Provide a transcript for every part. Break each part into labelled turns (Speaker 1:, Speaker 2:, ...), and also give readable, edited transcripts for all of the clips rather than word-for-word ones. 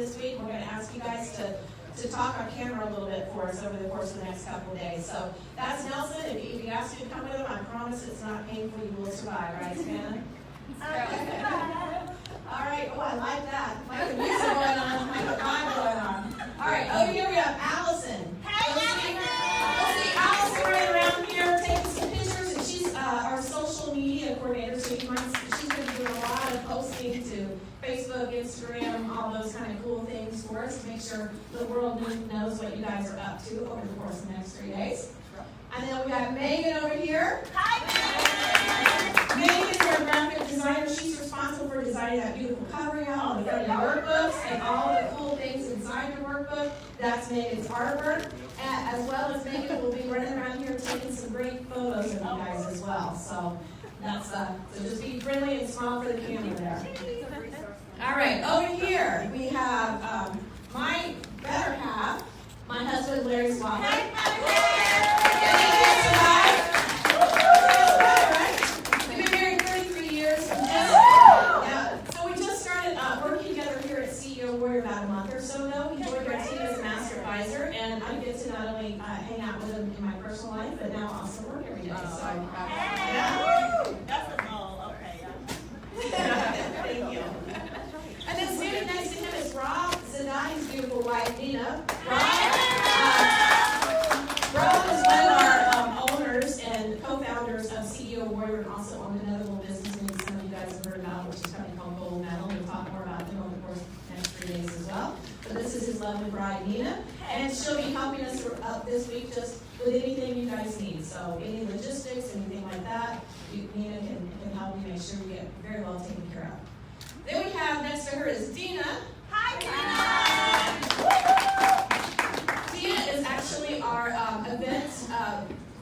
Speaker 1: this week. We're going to ask you guys to talk on camera a little bit for us over the course of the next couple of days. So that's Nelson. If you ask you to come with him, I promise it's not painful. You will survive, right, Savannah? All right. Oh, I like that. Like the music going on, like the vibe going on. All right. Over here we have Allison. You'll see Allison running around here taking some pictures, and she's our social media coordinator. So you might see she's going to be doing a lot of posting to Facebook, Instagram, all those kind of cool things for us to make sure the world knows what you guys are up to over the course of the next 3 days. And then we got Megan over here. Hi, Megan. Megan is our graphic designer. She's responsible for designing that beautiful covering out on the front of your workbooks and all the cool things inside your workbook. That's Megan's artwork. As well as Megan will be running around here taking some great photos of you guys as well. So that's so just be friendly and smile for the camera there. All right, over here we have my better half, my husband Larry Swafford. We've been married 33 years. So we just started working together here at CEO Warrior about a month or so ago. He joined our team as a master advisor, and I get to not only hang out with him in my personal life, but now also work every day. So, yeah.
Speaker 2: That's a goal. Okay.
Speaker 1: Thank you. And then standing next to him is Rob Zadai's beautiful wife, Nina. Rob is one of our owners and co-founders of CEO Warrior, and also owned another little business maybe some of you guys have heard about, which is a company called Gold Medal. We'll talk more about them over the course of the next 3 days as well. But this is his lovely bride, Nina, and she'll be helping us up this week just with anything you guys need. So any logistics, anything like that, Nina can help you make sure you get very well taken care of. Then we have next to her is Dina. Hi, Dina! Dina is actually our event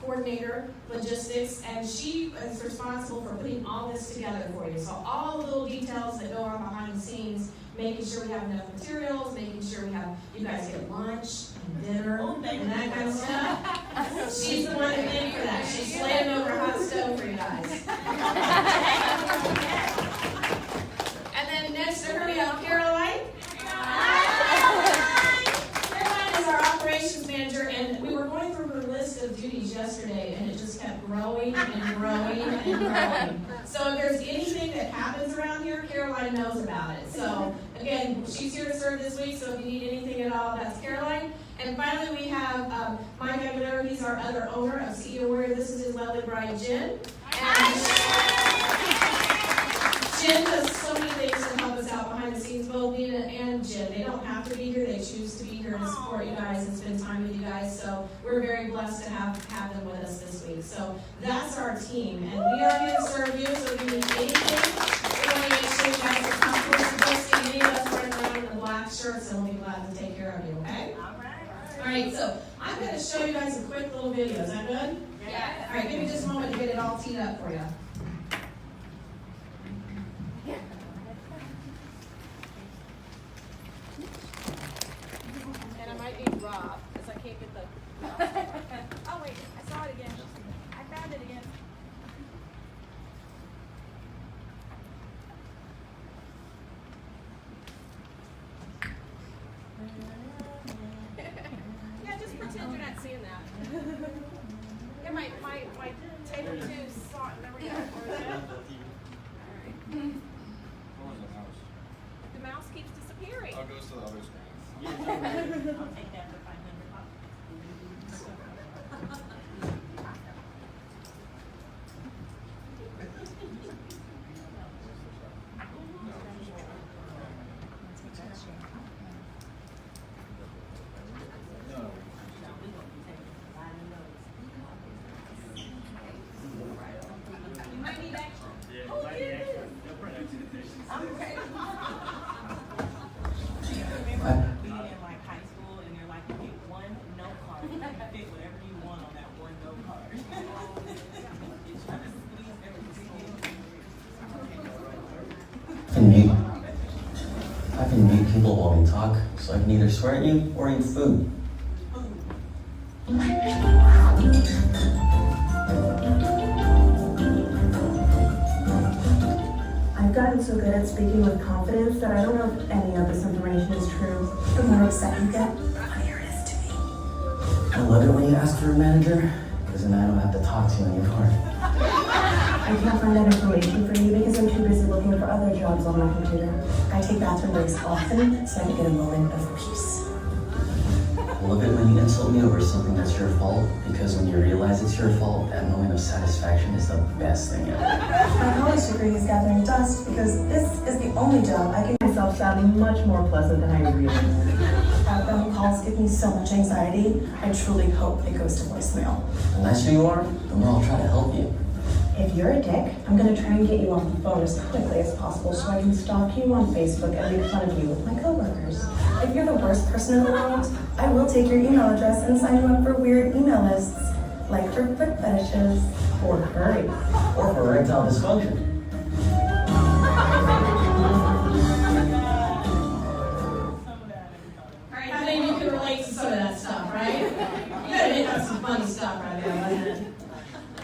Speaker 1: coordinator, logistics, and she is responsible for putting all this together for you. So all the little details that go on behind the scenes, making sure we have enough materials, making sure you guys get lunch and dinner and that kind of stuff. She's the one to thank for that. She's slaving over a hot stove for you guys. Next to her, we have Caroline. Caroline is our operations manager, and we were going through her list of duties yesterday, and it just kept growing and growing and growing. So if there's anything that happens around here, Caroline knows about it. So again, she's here to serve this week, so if you need anything at all, that's Caroline. And finally, we have Mike Aguilera. He's our other owner of CEO Warrior. This is his lovely bride, Jen. Jen does so many things to help us out behind the scenes, both Nina and Jen. They don't have to be here. They choose to be here to support you guys and spend time with you guys. So we're very blessed to have them with us this week. So that's our team. And we are here to serve you. So if you need anything, we want to make sure you guys are comfortable. So don't see any of us running around in the black shirts, and we'll be glad to take care of you, okay? All right, so I'm going to show you guys a quick little video. Is that good? Yeah. All right, give me just a moment to get it all teed up for you.
Speaker 2: Rob, because I can't get the. Oh wait, I saw it again. I found it again. Yeah, just pretend you're not seeing that. Yeah, my table 2 saw it. Remember that? All right. The mouse keeps disappearing.
Speaker 3: I'll go to the other screen.
Speaker 2: I'll take that for $500. You might need extra.
Speaker 4: Yeah, you might need extra. No print.
Speaker 2: I'm ready. Being in like high school and they're like, you get one note card. You can fit whatever you want on that one note card.
Speaker 5: I can mute people while we talk, so I can either swear at you or eat food.
Speaker 6: I've gotten so good at speaking with confidence that I don't know if any of this information is true.
Speaker 3: upset you get, the funnier it is to me.
Speaker 5: I love it when you ask for a manager, because then I don't have to talk to you anymore.
Speaker 3: I can't find that information for you because I'm too busy looking for other jobs on my computer. I take bathroom breaks often so I can get a moment of peace.
Speaker 5: I love it when you insult me over something that's your fault, because when you realize it's your fault, that moment of satisfaction is the best thing ever.
Speaker 3: My college degree is gathering dust because this is the only job I can make myself sounding much more pleasant than I really am. Outbound calls give me so much anxiety. I truly hope it goes to voicemail.
Speaker 5: The nicer you are, the more I'll try to help you.
Speaker 3: If you're a dick, I'm gonna try and get you off the phone as quickly as possible so I can stalk you on Facebook and make fun of you with my coworkers. If you're the worst person in the world, I will take your email address and sign you up for weird email lists, like for foot fetishes or furries.
Speaker 5: Or for erectile dysfunction.
Speaker 1: Alright, how many of you can relate to some of that stuff, right? You gotta hit on some funny stuff right there, wasn't it?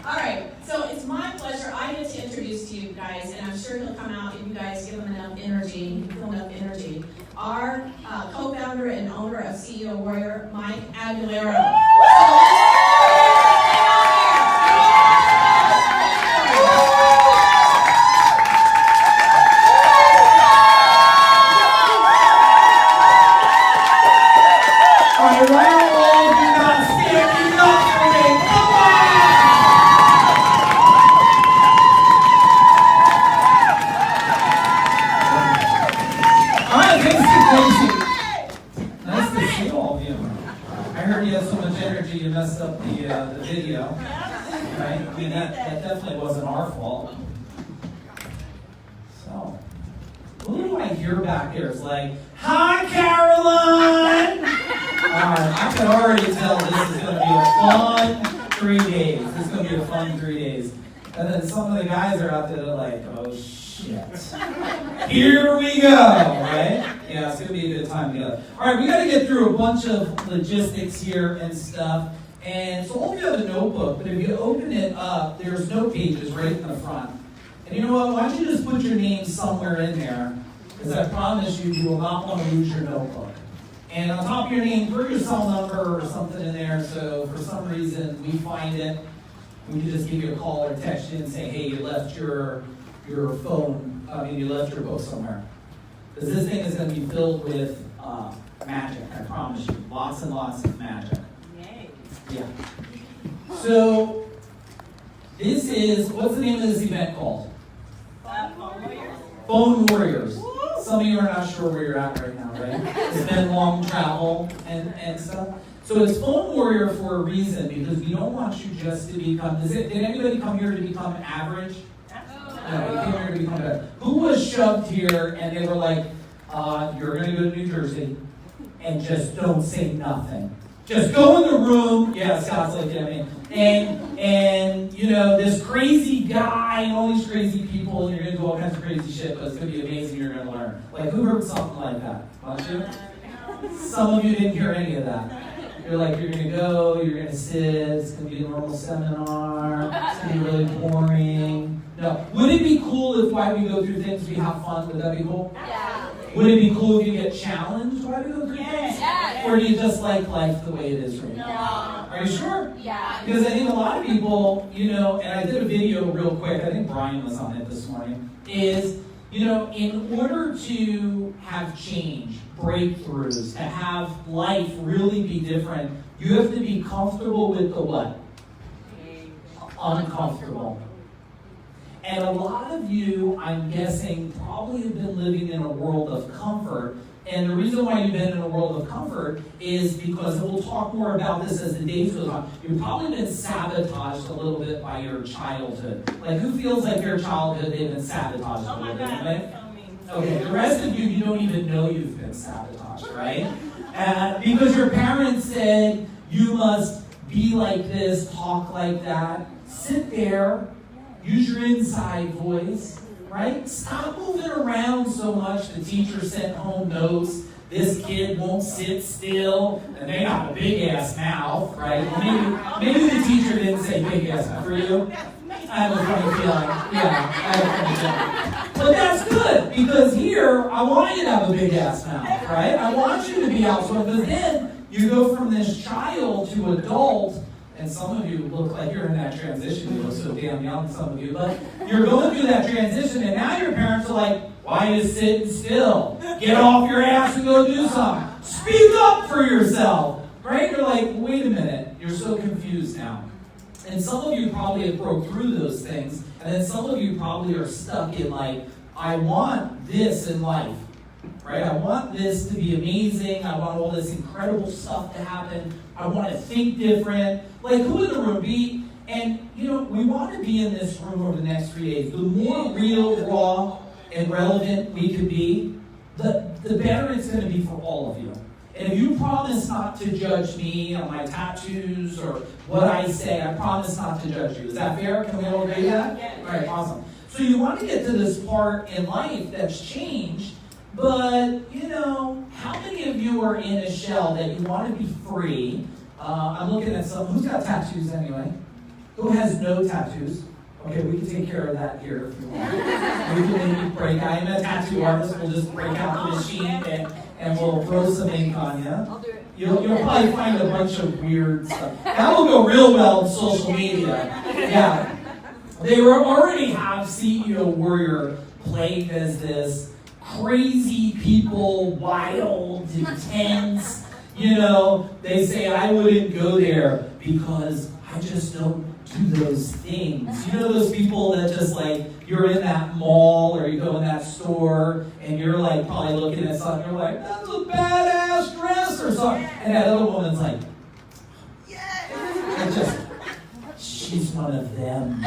Speaker 1: Alright, so it's my pleasure. I get to introduce to you guys, and I'm sure he'll come out if you guys give him enough energy, feel enough energy. Our co-founder and owner of CEO Warrior, Mike Aguilera.
Speaker 6: You messed up the video, right? I mean, that definitely wasn't our fault. So, what do I hear back there? It's like, hi, Caroline! I can already tell this is going to be a fun 3 days. This is going to be a fun 3 days. And then some of the guys are out there that are like, oh, shit. Here we go, right? Yeah, it's going to be a good time together. All right, we got to get through a bunch of logistics here and stuff. And so all of you have a notebook, but if you open it up, there's note pages right in the front. And you know what? Why don't you just put your name somewhere in there? Because I promise you, you will not want to lose your notebook. And on top of your name, put your cell number or something in there. So for some reason we find it, we can just give you a call or text you and say, hey, you left your phone, you left your book somewhere. Because this thing is going to be filled with magic, I promise you. Lots and lots of magic.
Speaker 2: Yay.
Speaker 6: Yeah. So, this is, what's the name of this event called?
Speaker 2: Phone Warriors.
Speaker 6: Phone Warriors. Some of you are not sure where you're at right now, right? It's been long travel and stuff. So it's Phone Warrior for a reason, because we don't want you just to become, did anybody come here to become average? No, you came here to become better. Who was shoved here and they were like, you're going to go to New Jersey and just don't say nothing. Just go in the room. Yeah, Scott's like, yeah, man. And you know, this crazy guy and all these crazy people, and you're going to do all kinds of crazy shit, but it's going to be amazing. You're going to learn. Like, who heard something like that? Don't you? Some of you didn't hear any of that. You're like, you're going to go, you're going to sit, it's going to be a normal seminar, it's going to be really boring. No. Would it be cool if while we go through things we have fun? Would that be cool?
Speaker 2: Yeah.
Speaker 6: Would it be cool if you get challenged while we go through things?
Speaker 2: Yes.
Speaker 6: Or do you just like life the way it is right now?
Speaker 2: No.
Speaker 6: Are you sure?
Speaker 2: Yeah.
Speaker 6: Because I think a lot of people, you know, and I did a video real quick, I think Brian was on it this morning, is, you know, in order to have change, breakthroughs, to have life really be different, you have to be comfortable with the what? Uncomfortable. And a lot of you, I'm guessing, probably have been living in a world of comfort. And the reason why you've been in a world of comfort is because, and we'll talk more about this as the days go on, you've probably been sabotaged a little bit by your childhood. Like, who feels like your childhood, they've been sabotaged a
Speaker 2: Oh my
Speaker 6: little bit,
Speaker 2: God.
Speaker 6: right?
Speaker 2: So mean.
Speaker 6: Okay, the rest of you don't even know you've been sabotaged, right? Because your parents said, you must be like this, talk like that, sit there, use your inside voice, right? Stop moving around so much. The teacher sent home notes. This kid won't sit still, and they got a big ass mouth, right? Maybe the teacher didn't say big ass mouth for you. I have a funny feeling. Yeah, I have a funny feeling. But that's good, because here, I want you to have a big ass mouth, right? I want you to be outspoken, because then you go from this child to adult, and some of you look like you're in that transition. You look so damn young, some of you, but you're going through that transition, and now your parents are like, why are you sitting still? Get off your ass and go do something. Speak up for yourself, right? You're like, wait a minute, you're so confused now. And some of you probably have broke through those things, and then some of you probably are stuck in like, I want this in life, right? I want this to be amazing. I want all this incredible stuff to happen. I want to think different. Like, who in the room be? And, you know, we want to be in this room over the next 3 days. The more real, raw, and relevant we can be, the better it's going to be for all of you. And if you promise not to judge me on my tattoos or what I say, I promise not to judge you. Is that fair? Can we all agree with that?
Speaker 2: Yes.
Speaker 6: All right, awesome. So you want to get to this part in life that's changed, but, you know, how many of you are in a shell that you want to be free? I'm looking at some. Who's got tattoos anyway? Who has no tattoos? Okay, we can take care of that here if you want. We can maybe break. I am a tattoo artist. We'll just break out the machine and we'll throw some ink on you.
Speaker 7: I'll do it.
Speaker 6: You'll probably find a bunch of weird stuff. That will go real well on social media. Yeah. They already have CEO Warrior playing as this crazy people, wild, intense. You know, they say, I wouldn't go there because I just don't do those things. You know those people that just like, you're in that mall or you go in that store and you're like probably looking at something, you're like, that's a badass dress or something. And that other woman's like, yeah. Just, she's one of them.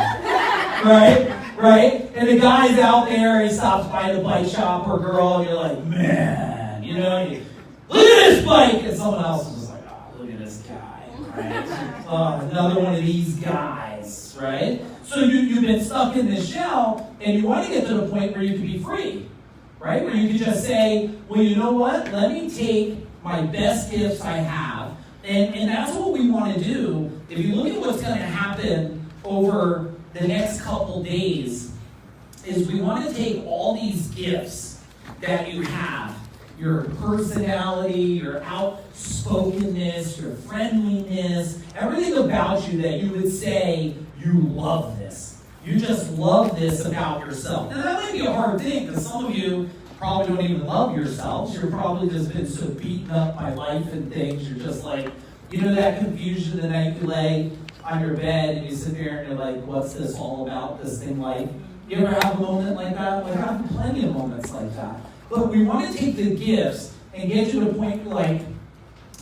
Speaker 6: Right? And the guy's out there, he stops by the bike shop or girl, and you're like, man, you know, look at this bike! And someone else is just like, oh, look at this guy, right? Another one of these guys, right? So you've been stuck in this shell, and you want to get to the point where you can be free, right? Where you can just say, well, you know what? Let me take my best gifts I have, and that's what we want to do. If you look at what's going to happen over the next couple days, is we want to take all these gifts that you have, your personality, your outspokenness, your friendliness, everything about you that you would say you love this. You just love this about yourself. Now that might be a hard thing because some of you probably don't even love yourselves. You're probably just been so beaten up by life and things. You're just like, you know that confusion the night you lay on your bed and you sit there and you're like, what's this all about, this thing like? You ever have a moment like that? Like, I have plenty of moments like that. But we want to take the gifts and get you to a point where like,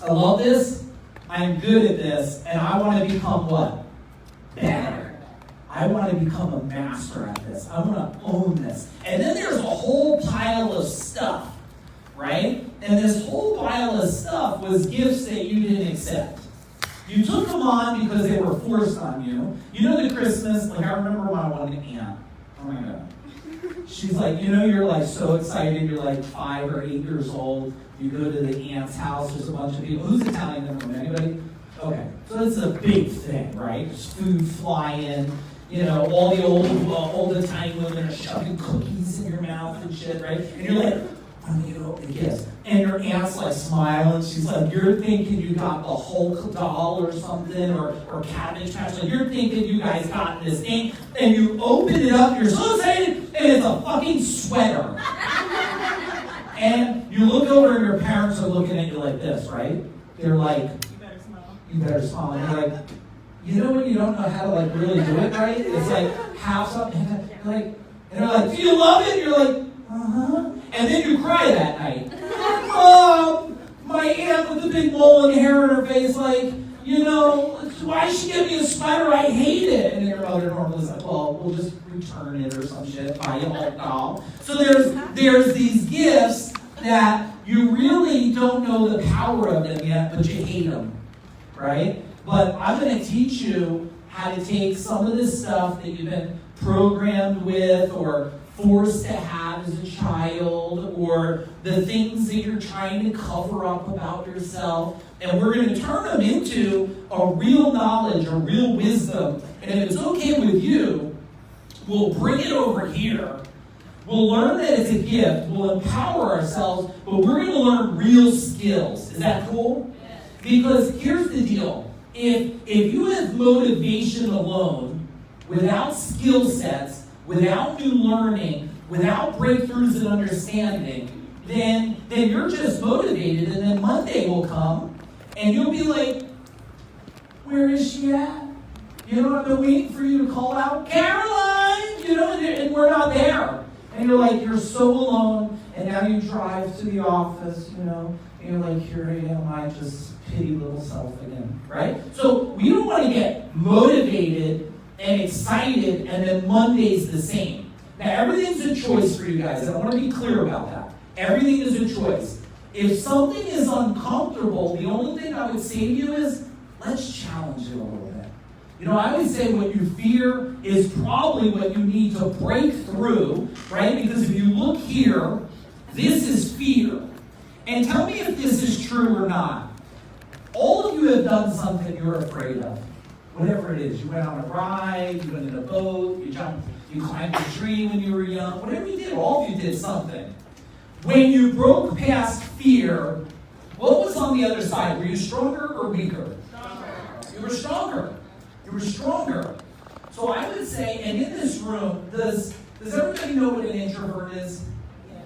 Speaker 6: I love this, I'm good at this, and I want to become what? Better. I want to become a master at this. I want to own this. And then there's a whole pile of stuff, right? And this whole pile of stuff was gifts that you didn't accept. You took them on because they were forced on you. You know the Christmas, like I remember my one aunt. Oh my God. She's like, you know, you're like so excited. You're like 5 or 8 years old. You go to the aunt's house. There's a bunch of people. Who's Italian in the room? Anybody? Okay. So it's a big thing, right? There's food flying. You know, all the old Italian women are shoving cookies in your mouth and shit, right? And you're like, I'm gonna go open gifts. And your aunt's like smiling. She's like, you're thinking you got the Hulk doll or something, or Cabbage Patch. Like, you're thinking you guys got this thing. And you open it up, you're so excited, and it's a fucking sweater. And you look over and your parents are looking at you like this, right? They're like,
Speaker 2: You better smile.
Speaker 6: you better smile. And you're like, you know when you don't know how to like really do it right? It's like half something, like, and they're like, do you love it? You're like, uh-huh. And then you cry that night. My aunt with the big mole and hair in her face, like, you know, why she give me a sweater? I hate it. And then your mother normally is like, well, we'll just return it or some shit, buy you a whole doll. So there's these gifts that you really don't know the power of them yet, but you hate them, right? But I'm going to teach you how to take some of this stuff that you've been programmed with or forced to have as a child, or the things that you're trying to cover up about yourself, and we're going to turn them into a real knowledge, a real wisdom. And if it's okay with you, we'll bring it over here. We'll learn that it's a gift. We'll empower ourselves, but we're going to learn real skills. Is that cool? Because here's the deal. If you have motivation alone, without skill sets, without new learning, without breakthroughs and understanding, then you're just motivated, and then Monday will come, and you'll be like, where is she at? You know, I've been waiting for you to call out, Caroline! You know, and we're not there. And you're like, you're so alone, and now you drive to the office, you know, and you're like, here I am, I just pity little self again, right? So we don't want to get motivated and excited, and then Monday's the same. Now, everything's a choice for you guys, and I want to be clear about that. Everything is a choice. If something is uncomfortable, the only thing I would say to you is, let's challenge it a little bit. You know, I would say what you fear is probably what you need to break through, right? Because if you look here, this is fear. And tell me if this is true or not. All of you have done something you're afraid of. Whatever it is. You went on a ride, you went in a boat, you jumped, you climbed a tree when you were young. Whatever you did, all of you did something. When you broke past fear, what was on the other side? Were you stronger or weaker? Stronger. You were stronger. You were stronger. So I would say, and in this room, does everybody know what an introvert is?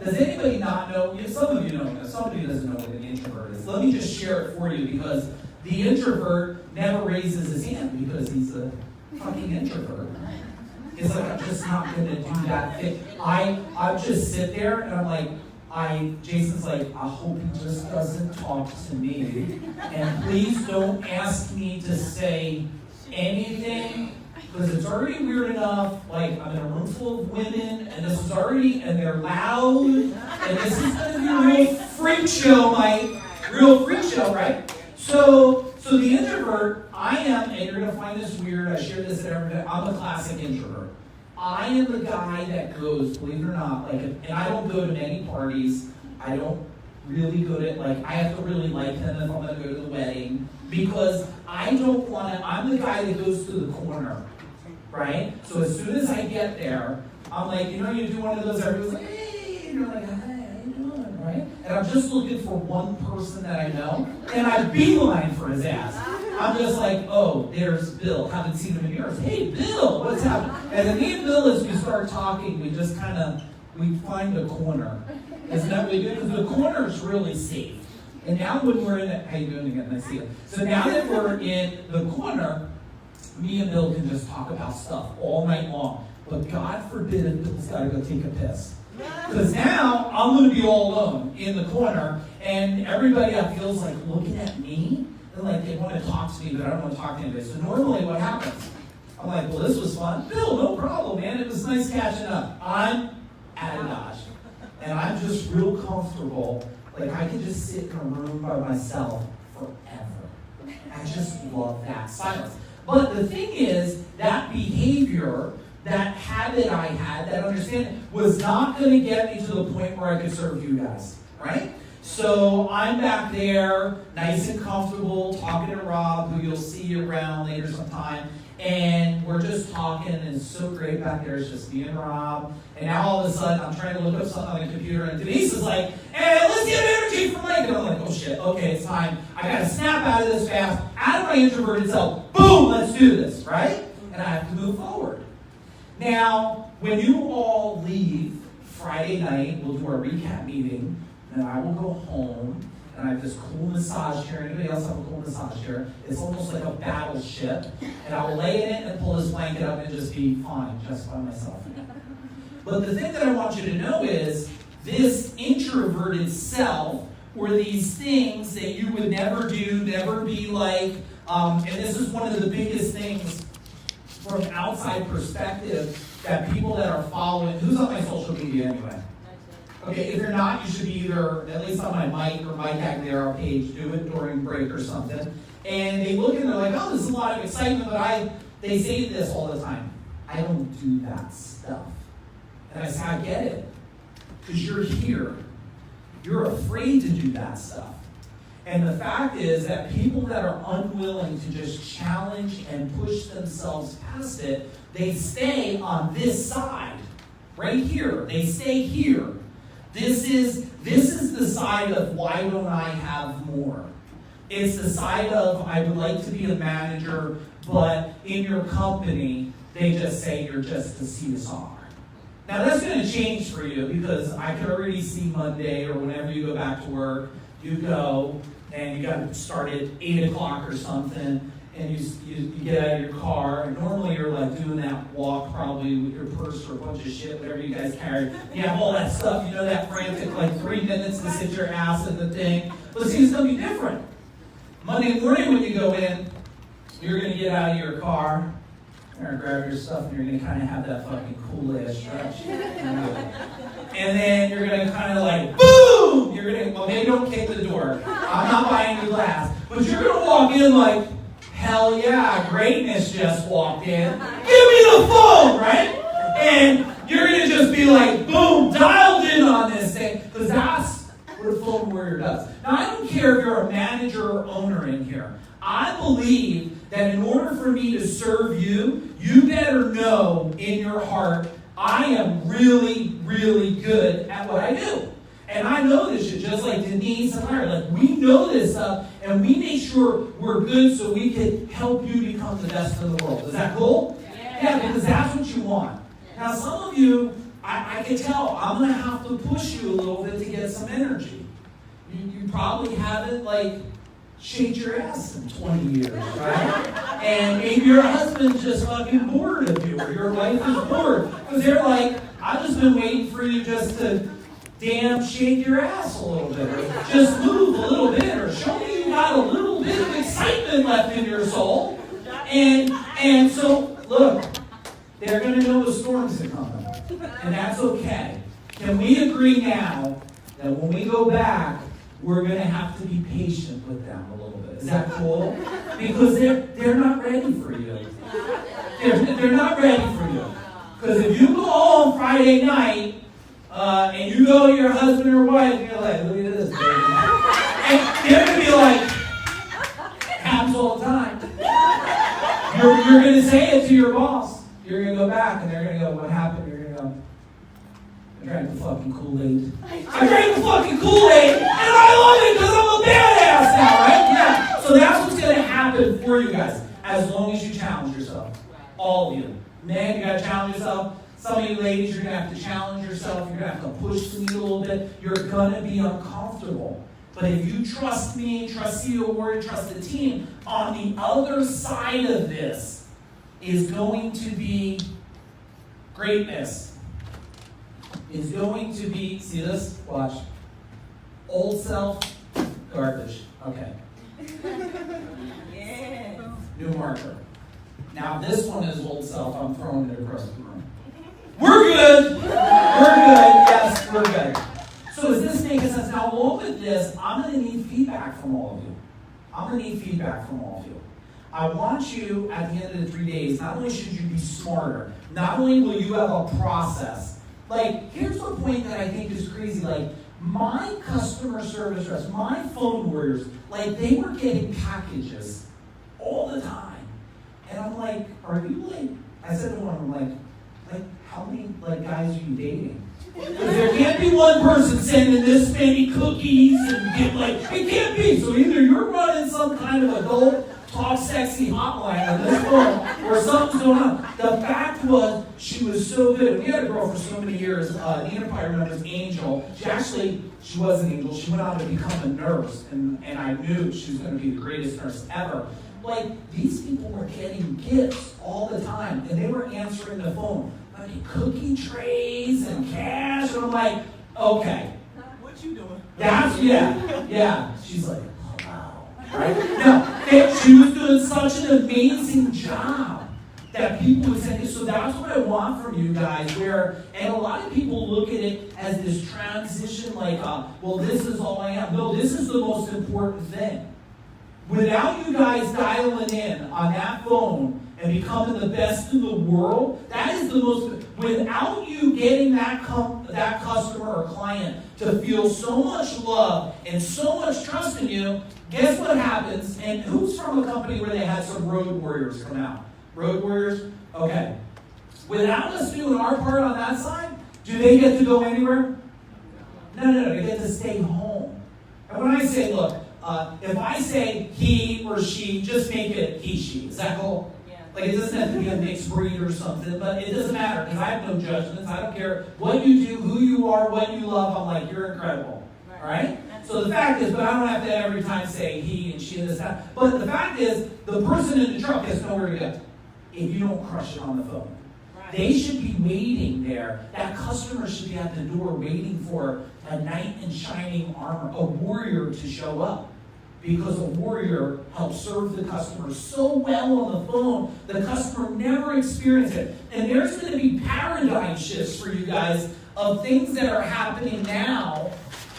Speaker 6: Does anybody not know? Some of you know this. Somebody doesn't know what an introvert is. Let me just share it for you, because the introvert never raises his hand because he's a fucking introvert. It's like, I'm just not going to do that thing. I just sit there and I'm like, Jason's like, I hope he just doesn't talk to me. And please don't ask me to say anything, because it's already weird enough. Like, I'm in a room full of women, and this is already, and they're loud, and this is going to be a real freak show, real freak show, right? So the introvert, I am, and you're going to find this weird, I share this at every day, I'm a classic introvert. I am the guy that goes, believe it or not, like, and I don't go to many parties. I don't really go to, like, I have to really like them if I'm going to go to the wedding, because I don't want to, I'm the guy that goes to the corner, right? So as soon as I get there, I'm like, you know, you do one of those, everyone's like, hey, and you're like, hi, how you doing, right? And I'm just looking for one person that I know, and I beeline for his ass. I'm just like, oh, there's Bill. Haven't seen him in years. Hey, Bill, what's happening? And then me and Bill, as we start talking, we just kind of, we find a corner. Isn't that what we do? Because the corner is really safe. And now when we're in it, how you doing again? Nice to see you. So now that we're in the corner, me and Bill can just talk about stuff all night long. But God forbid if Bill's got to go take a piss. Because now I'm going to be all alone in the corner, and everybody feels like looking at me. And like they want to talk to me, but I don't want to talk to anybody. So normally what happens? I'm like, well, this was fun. Bill, no problem, man. It was nice catching up. I'm at a Dodge. And I'm just real comfortable. Like I can just sit in a room by myself forever. I just love that silence. But the thing is, that behavior, that habit I had, that understanding, was not going to get me to the point where I could serve you guys, right? So I'm back there, nice and comfortable, talking to Rob, who you'll see around later sometime, and we're just talking, and it's so great back there. It's just me and Rob. And now all of a sudden, I'm trying to look up something on the computer, and Denise is like, hey, let's get energy from Mike. And I'm like, oh shit, okay, it's time. I gotta snap out of this fast, out of my introverted self. Boom, let's do this, right? And I have to move forward. Now, when you all leave Friday night, we'll do our recap meeting. And I will go home, and I have this cool massage chair. Anybody else have a cool massage chair? It's almost like a battleship. And I will lay in it and pull this blanket up and just be fine, just by myself. But the thing that I want you to know is, this introverted self, or these things that you would never do, never be like, and this is one of the biggest things from an outside perspective that people that are following, who's on my social media anyway? Okay, if you're not, you should be either, at least on my Mike or Mike Aguilera page, do it during break or something. And they look and they're like, oh, this is a lot of excitement, but they say this all the time. I don't do that stuff. And I say, I get it. Because you're here. You're afraid to do that stuff. And the fact is that people that are unwilling to just challenge and push themselves past it, they stay on this side. right here. They stay here. This is the side of why don't I have more? It's the side of I would like to be a manager, but in your company, they just say you're just a CSR. Now that's going to change for you because I can already see Monday or whenever you go back to work, you go and you got to start at 8 o'clock or something, and you get out of your car, and normally you're like doing that walk probably with your purse or a bunch of shit, whatever you guys carry. You have all that stuff, you know, that frantic like 3 minutes to sit your ass in the thing. But see, it's going to be different. Monday morning when you go in, you're going to get out of your car, you're going to grab your stuff, and you're going to kind of have that fucking cool ass stretch. And then you're going to kind of like, boom! You're going to, well, maybe don't kick the door. I'm not buying you glass. But you're going to walk in like, hell yeah, greatness just walked in. Give me the phone, right? And you're going to just be like, boom, dialed in on this thing. Because that's what a phone warrior does. Now, I don't care if you're a manager or owner in here. I believe that in order for me to serve you, you better know in your heart, I am really, really good at what I do. And I know this shit, just like Denise and Larry. Like, we know this stuff, and we make sure we're good so we can help you become the best in the world. Is that cool? Yeah, because that's what you want. Now, some of you, I can tell, I'm going to have to push you a little bit to get some energy. You probably haven't, like, shaked your ass in 20 years, right? And maybe your husband's just fucking bored of you, or your wife is bored. Because they're like, I've just been waiting for you just to damn shake your ass a little bit, or just move a little bit, or show me you got a little bit of excitement left in your soul. And so, look, they're going to know the storms are coming, and that's okay. Can we agree now that when we go back, we're going to have to be patient with them a little bit? Is that cool? Because they're not ready for you. They're not ready for you. Because if you go home Friday night, and you go to your husband or wife, and you're like, look at this, baby. And they're going to be like, happens all the time. You're going to say it to your boss. You're going to go back, and they're going to go, what happened? You're going to go, I drank the fucking Kool-Aid. I drank the fucking Kool-Aid, and I love it because I'm a badass now, right? Yeah. So that's what's going to happen for you guys, as long as you challenge yourself. All of you. Men, you got to challenge yourself. Some of you ladies, you're going to have to challenge yourself. You're going to have to push the needle a little bit. You're going to be uncomfortable. But if you trust me, trust CEO Warrior, trust the team, on the other side of this is going to be greatness. Is going to be, see this? Watch. Old self, garbage. Okay.
Speaker 2: Yes.
Speaker 6: New marker. Now this one is old self. I'm throwing it across the room. We're good. We're good. Yes, we're good. So is this making sense? Now, along with this, I'm going to need feedback from all of you. I'm going to need feedback from all of you. I want you, at the end of the 3 days, not only should you be smarter, not only will you have a process. Like, here's the point that I think is crazy. Like, my customer service reps, my phone warriors, like, they were getting packages all the time. And I'm like, are you like, I said to one of them, like, how many like guys are you dating? Because there can't be one person sending this many cookies and get like, it can't be. So either you're running some kind of adult talk sexy hotline on this phone, or something's going on. The fact was, she was so good. We had a girl for so many years, Nina probably remembers Angel. She was an angel. She went on to become a nurse, and I knew she was going to be the greatest nurse ever. Like, these people were getting gifts all the time, and they were answering the phone. Like, cookie trays and cash, and I'm like, okay.
Speaker 2: What you doing?
Speaker 6: That's, yeah. She's like, oh, wow. Right? Now, she was doing such an amazing job that people would say, so that's what I want from you guys, and a lot of people look at it as this transition, like, well, this is all I am. No, this is the most important thing. Without you guys dialing in on that phone and becoming the best in the world, that is the most, without you getting that customer or client to feel so much love and so much trust in you, guess what happens? And who's from a company where they had some road warriors come out? Road warriors? Okay. Without us doing our part on that side, Do they get to go anywhere? No, they get to stay home. And when I say, look, if I say he or she, just make it he, she. Is that cool?
Speaker 2: Yeah.
Speaker 6: Like, it doesn't have to be a mixed breed or something, but it doesn't matter because I have no judgments. I don't care what you do, who you are, what you love. I'm like, you're incredible. All right? So the fact is, but I don't have to every time say he and she and this, that. But the fact is, the person in the truck has nowhere to go if you don't crush it on the phone.
Speaker 2: Right.
Speaker 6: They should be waiting there. That customer should be at the door waiting for a knight in shining armor, a warrior to show up. Because a warrior helps serve the customer so well on the phone, the customer never experienced it. And there's going to be paradigm shifts for you guys of things that are happening now.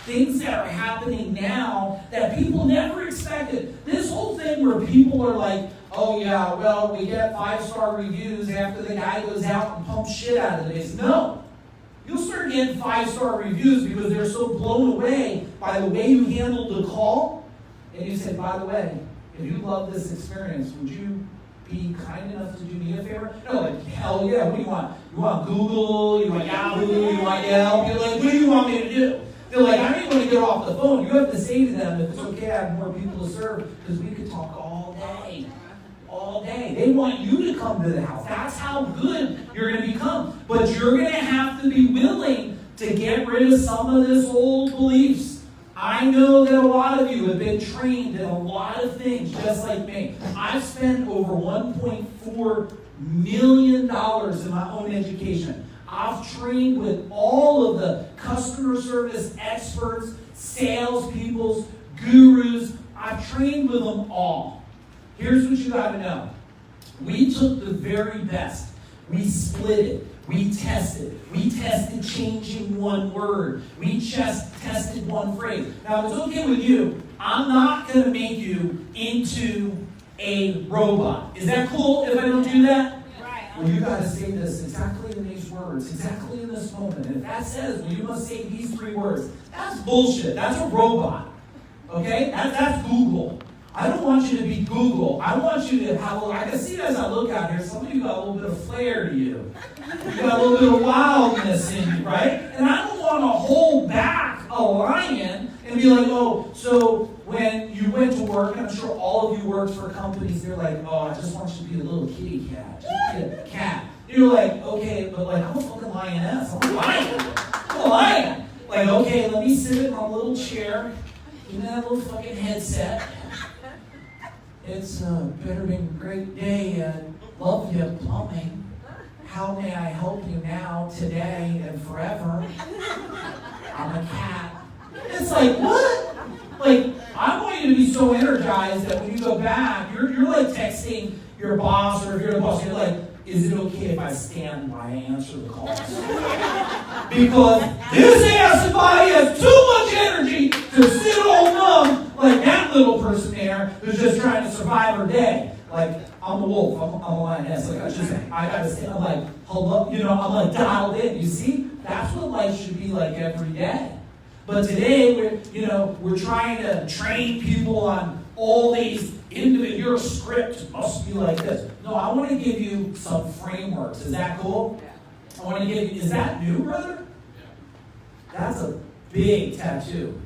Speaker 6: Things that are happening now that people never expected. This whole thing where people are like, oh yeah, well, we get 5-star reviews after the guy goes out and pumps shit out of the base. No. You'll start getting 5-star reviews because they're so blown away by the way you handled the call. And you said, by the way, if you love this experience, would you be kind enough to do me a favor? No, like, hell yeah, what do you want? You want Google, you want Yahoo, you want Yelp? You're like, what do you want me to do? They're like, I didn't want to get off the phone. You have to say to them, if it's okay, I have more people to serve, because we could talk all day. All day. They want you to come to the house. That's how good you're going to become. But you're going to have to be willing to get rid of some of this old beliefs. I know that a lot of you have been trained in a lot of things, just like me. I've spent over $1.4 million in my own education. I've trained with all of the customer service experts, salespeople, gurus. I've trained with them all. Here's what you got to know. We took the very best. We split it. We tested. We tested changing one word. We just tested one phrase. Now, if it's okay with you, I'm not going to make you into a robot. Is that cool if I don't do that? Well, you got to say this exactly in these words, exactly in this moment. And if that says, well, you must say these 3 words, that's bullshit. That's a robot. Okay? That's Google. I don't want you to be Google. I want you to have I can see as I look out here, some of you got a little bit of flair to you. You got a little bit of wildness in you, right? And I don't want to hold back a lion and be like, oh, so when you went to work, and I'm sure all of you worked for companies, they're like, oh, I just want you to be a little kitty cat. Just be a cat. You're like, okay, but like, I'm a fucking lioness. I'm a lion. I'm a lion. Like, okay, let me sit in my little chair, give me that little fucking headset. It's better been a great day at Love You Plumbing. How may I help you now, today, and forever? I'm a cat. It's like, what? Like, I want you to be so energized that when you go back, you're like texting your boss, or if you're the boss, you're like, is it okay if I stand by and answer the calls? Because this ass body has too much energy to sit all numb like that little person there who's just trying to survive her day. Like, I'm a wolf, I'm a lioness. Like, I gotta stand. I'm like, hello, I'm like dialed in. You see? That's what life should be like every day. But today, we're trying to train people on all these your script must be like this. No, I want to give you some frameworks. Is that cool? Yeah. I want to give you, is that new, brother? Yeah. That's a big tattoo.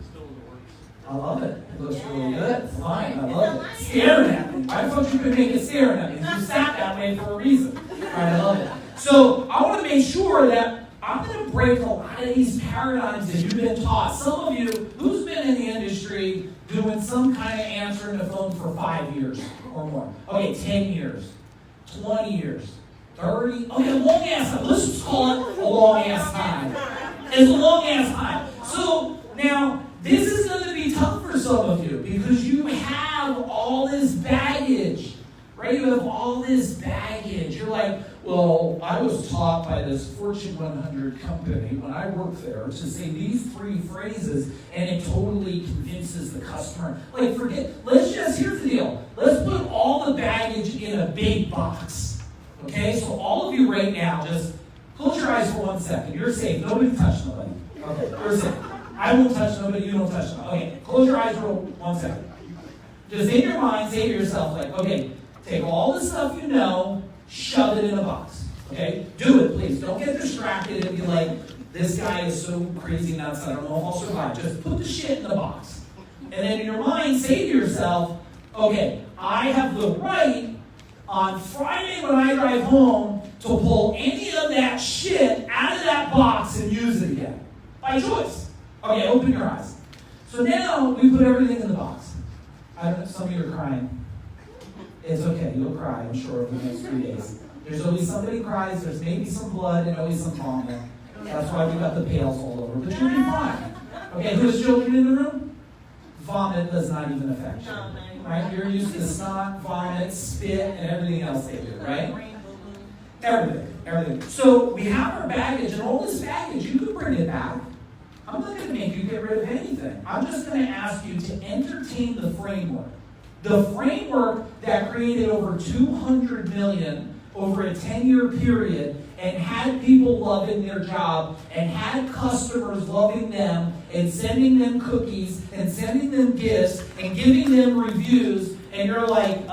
Speaker 6: I love it. It looks really good. Fine. I love it. Staring at me. I thought you could make it staring at me. You sat that way for a reason. All right, I love it. So I want to make sure that I'm going to break a lot of these paradigms that you've been taught. Some of you, who's been in the industry doing some kind of answering the phone for 5 years or more? Okay, 10 years, 20 years, 30. Okay, a long ass time. Let's just call it a long ass time. It's a long ass time. So now, this is going to be tough for some of you because you have all this baggage, right? You have all this baggage. You're like, well, I was taught by this Fortune 100 company when I worked there to say these 3 phrases and it totally convinces the customer. Like, here's the deal. Let's put all the baggage in a big box. Okay? So all of you right now, just close your eyes for 1 second. You're safe. Nobody touch nobody. Okay, you're safe. I won't touch nobody, you don't touch nobody. Okay, close your eyes for 1 second. Just in your mind, say to yourself, like, okay, take all the stuff you know, shove it in a box. Okay? Do it, please. Don't get distracted and be like, this guy is so crazy nuts, I don't know if I'll survive. Just put the shit in the box. And then in your mind, say to yourself, okay, I have the right on Friday when I drive home to pull any of that shit out of that box and use it again. By choice. Okay, open your eyes. So now we put everything in the box. I don't know, some of you are crying. It's okay, you'll cry, I'm sure, over the next 3 days. There's always somebody cries, there's maybe some blood, and always some vomit. That's why we got the pails all over. But you'll be fine. Okay, who has children in the room? Vomit does not even affect you. Right? You're used to snot, vomit, spit, and everything else they do, right? Everything. So we have our baggage, and all this baggage, you can bring it back. I'm not going to make you get rid of anything. I'm just going to ask you to entertain the framework. The framework that created over 200 million over a 10-year period and had people loving their job and had customers loving them and sending them cookies and sending them gifts and giving them reviews, and you're like,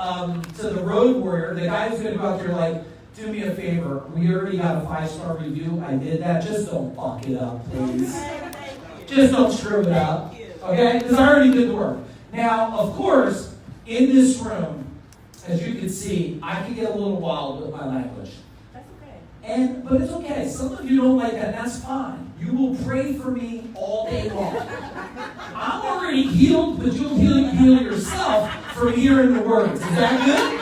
Speaker 6: to the road warrior, the guy who's going to go out there like, do me a favor, we already got a 5-star review, I did that, just don't fuck it up, please. Just don't screw it up, okay? Because I already did the work. Now, of course, in this room, as you can see, I can get a little wild with my language.
Speaker 2: That's okay.
Speaker 6: But it's okay. Some of you don't like that, and that's fine. You will pray for me all day long. I'm already healed, but you'll heal yourself from hearing the words. Is that good?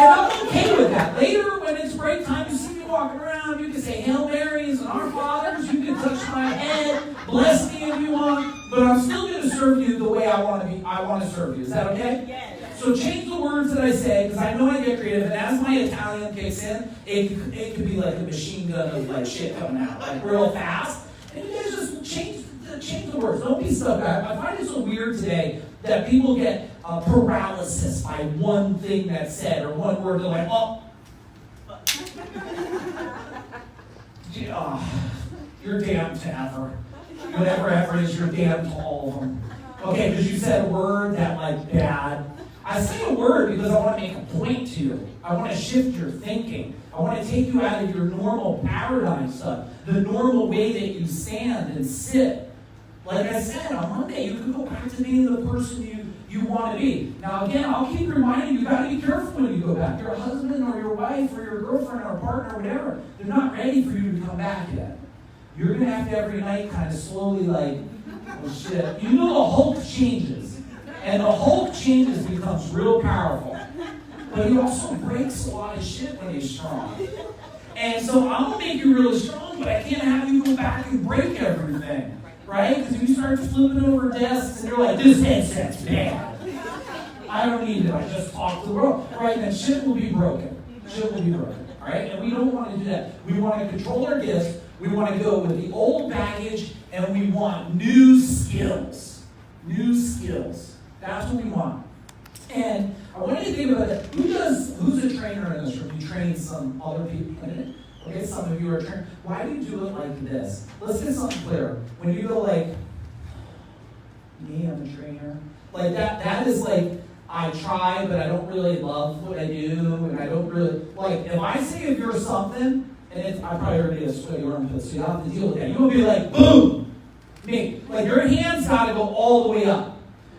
Speaker 6: And I'm okay with that. Later, when it's break time, you see me walking around, you can say Hail Marys and Our Fathers, you can touch my head, bless me if you want, but I'm still going to serve you the way I want to serve you. Is that okay?
Speaker 2: Yes.
Speaker 6: So change the words that I say, because I know I get creative, and as my Italian kicks in, it could be like a machine gun of like shit coming out, like real fast. And you guys just change the words. Don't be stuck. I find it so weird today that people get paralysis by one thing that's said or one word. They're like, oh, you're damned to ever. Whatever ever is, you're damned to all of them. Okay, because you said a word that like bad. I say a word because I want to make a point to you. I want to shift your thinking. I want to take you out of your normal paradigm stuff, the normal way that you stand and sit. Like I said, on Monday, you can go back to being the person you want to be. Now again, I'll keep reminding you, you got to be careful when you go back. Your husband or your wife or your girlfriend or partner or whatever, they're not ready for you to come back yet. You're going to have to every night kind of slowly like, oh shit. You know the Hulk changes. And the Hulk changes becomes real powerful. But he also breaks a lot of shit when he's strong. And so I'm going to make you really strong, but I can't have you go back and break everything. Right? Because if you start flipping over desks and you're like, this headset's bad. I don't need it. I just talk to the world. Right? And shit will be broken. Shit will be broken. All right? And we don't want to do that. We want to control our gifts. We want to go with the old baggage, and we want new skills. New skills. That's what we want. And I want you to think about that. Who's a trainer in this room? You train some other people in it? Okay, some of you are trained. Why do you do it like this? Let's get something clear. When you go like, me, I'm a trainer. Like that is like, I try, but I don't really love what I do, and I don't really, like, if I say if you're something, and I probably already have sweaty armpits, so you have to deal with that. You will be like, boom! Me. Like, your hands got to go all the way up.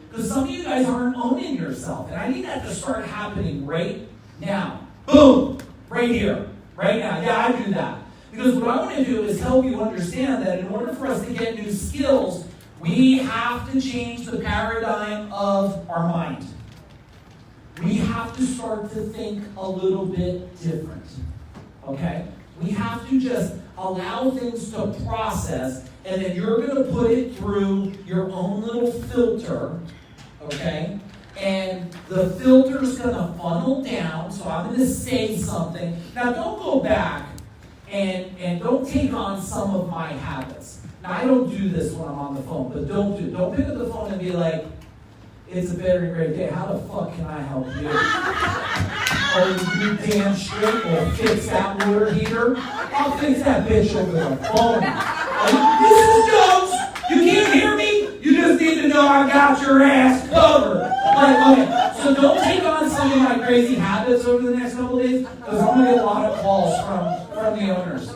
Speaker 6: Because some of you guys aren't owning yourself. And I need that to start happening right now. Boom! Right here. Right now. Yeah, I do that. Because what I want to do is help you understand that in order for us to get new skills, we have to change the paradigm of our mind. We have to start to think a little bit different. Okay? We have to just allow things to process, and then you're going to put it through your own little filter, okay? And the filter's going to funnel down, so I'm going to say something. Now, don't go back and don't take on some of my habits. Now, I don't do this when I'm on the phone, but don't pick up the phone and be like, it's a very great day. How the fuck can I help you? Oh, you damn straight will fix that water heater? I'll fix that bitch over the phone. Mrs. Jones, you can't hear me? You just need to know I got your ass covered. Like, okay, so don't take on some of my crazy habits over the next couple of days, because I'm going to get a lot of calls from the owners.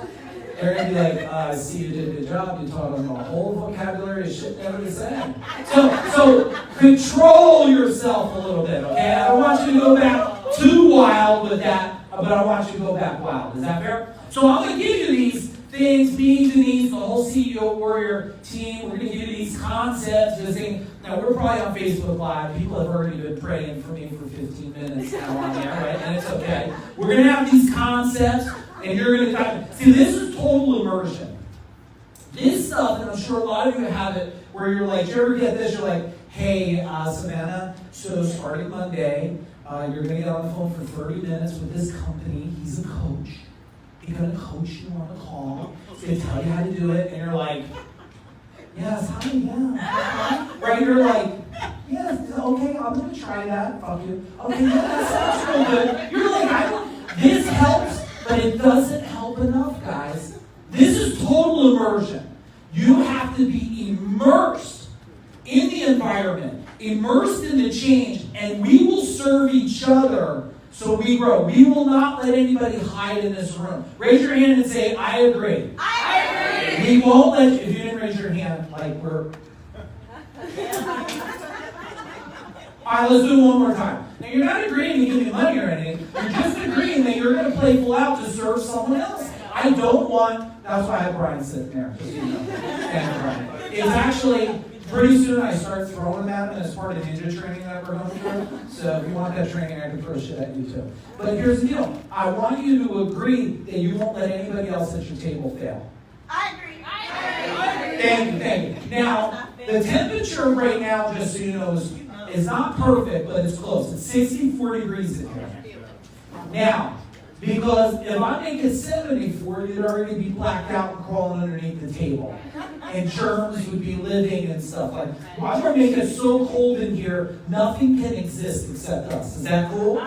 Speaker 6: They're going to I'd be like, I see you did a good job. You taught them a whole vocabulary of shit never to say. So control yourself a little bit, okay? I don't want you to go back too wild with that, but I want you to go back wild. Is that fair? So I'm going to give you these things, me, Denise, the whole CEO Warrior team. We're going to give you these concepts. This thing. Now, we're probably on Facebook Live. People have already been praying for me for 15 minutes now on there, right? And it's okay. We're going to have these concepts, and you're going to see, this is total immersion. This stuff, and I'm sure a lot of you have it, where you're like, you ever get this? You're like, hey, Savannah, so starting Monday, you're going to get on the phone for 30 minutes with this company. He's a coach. He's going to coach you on the call. He's going to tell you how to do it. And you're like, yes, hi, yeah. Right? You're like, yes, okay, I'm going to try that. Fuck you. Okay, yeah, that sounds real good. You're like, this helps, but it doesn't help enough, guys. This is total immersion. You have to be immersed in the environment, immersed in the change, and we will serve each other so we grow. We will not let anybody hide in this room. Raise your hand and say, I agree.
Speaker 1: I agree.
Speaker 6: We won't let you, if you didn't raise your hand, like we're... All right, let's do it one more time. Now, you're not agreeing to give me money or anything. You're just agreeing that you're going to play full out to serve someone else. I don't want... That's why I have Brian sitting there. Just, you know. And Brian. It's actually... Pretty soon I start throwing them as part of ninja training that we're going through. So if you want that training, I can throw shit at you too. But here's the deal. I want you to agree that you won't let anybody else at your table fail.
Speaker 1: I agree. I agree.
Speaker 6: Thank you. Now, the temperature right now, just so you know, is not perfect, but it's close. It's 64 degrees in here. Now, because if I make it 74, you'd already be blacked out and crawling underneath the table. And germs would be living and stuff like that. Well, I'm going to make it so cold in here, nothing can exist except us. Is that cool?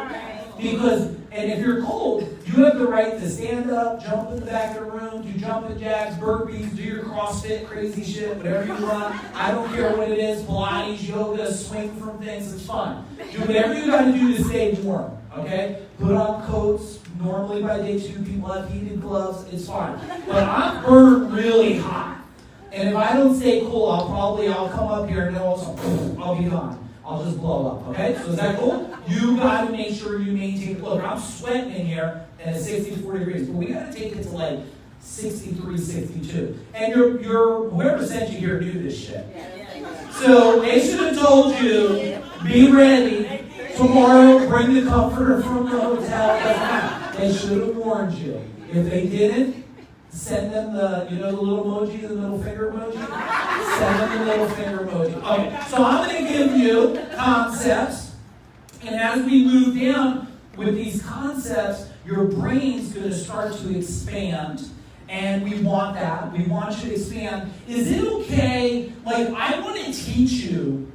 Speaker 6: Because, and if you're cold, you have the right to stand up, jump in the back of the room, do jumping jacks, burpees, do your CrossFit, crazy shit, whatever you want. I don't care what it is, Pilates, yoga, swing from things, it's fun. Do whatever you got to do to stay warm, okay? Put on coats. Normally by day 2, people have heated gloves, it's fine. But I'm burned really hot. And if I don't stay cool, I'll come up here and I'll be gone. I'll just blow up, okay? So is that cool? You got to make sure you maintain, look, I'm sweating in here and it's 64 degrees, but we got to take it to like 63, 62. And your whoever sent you here knew this shit. So they should have told you, be ready. Tomorrow, bring the comforter from the hotel. They should have warned you. If they didn't, send them the little emoji, the middle finger emoji? Send them the middle finger emoji. Okay, so I'm going to give you concepts, and as we move down with these concepts, your brain's going to start to expand, and we want that. We want you to expand. Is it okay, like, I want to teach you,